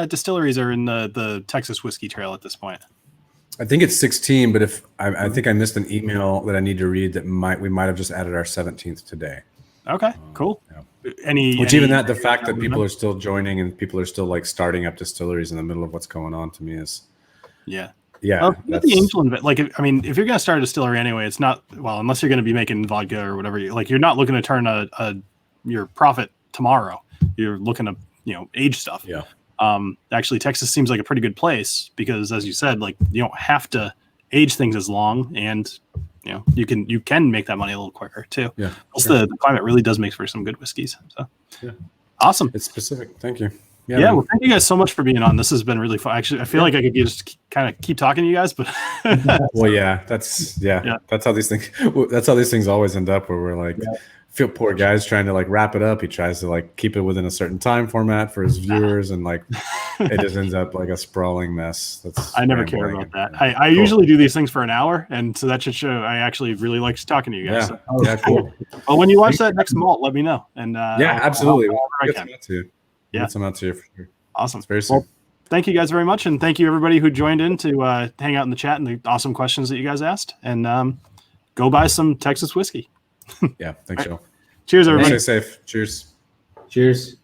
distilleries are in the Texas Whiskey Trail at this point? I think it's 16, but if I think I missed an email that I need to read that we might have just added our 17th today. Okay, cool. Yeah. Even the fact that people are still joining and people are still like starting up distilleries in the middle of what's going on to me is yeah. Well, the angel if you're going to start a distillery anyway, it's not unless you're going to be making vodka or whatever. You're not looking to turn your profit tomorrow. You're looking to age stuff. Yeah. Actually, Texas seems like a pretty good place because, as you said, like you don't have to age things as long, and you can make that money a little quicker too. Yeah. Plus, the climate really does make for some good whiskeys. So, yeah, awesome. It's specific. Thank you. Yeah. Well, thank you guys so much for being on. This has been really fun. Actually, I feel like I could just kind of keep talking to you guys, but well, that's how these things. That's how these things always end up. Where we're like. Yeah. Feel poor guy's trying to like wrap it up. He tries to like keep it within a certain time format for his viewers, and like it just ends up like a sprawling mess. I never care about that. I usually do these things for an hour, and so that should show I actually really like talking to you guys. Yeah, yeah, cool. Well, when you watch that next malt, let me know. And absolutely. We'll get some out to you. Yeah, some out to you for sure. Awesome. It's very soon. Well, thank you guys very much, and thank you everybody who joined in to hang out in the chat and the awesome questions that you guys asked. And go buy some Texas whiskey. Yeah, thanks, Joe. Cheers, everybody. Stay safe. Cheers. Cheers.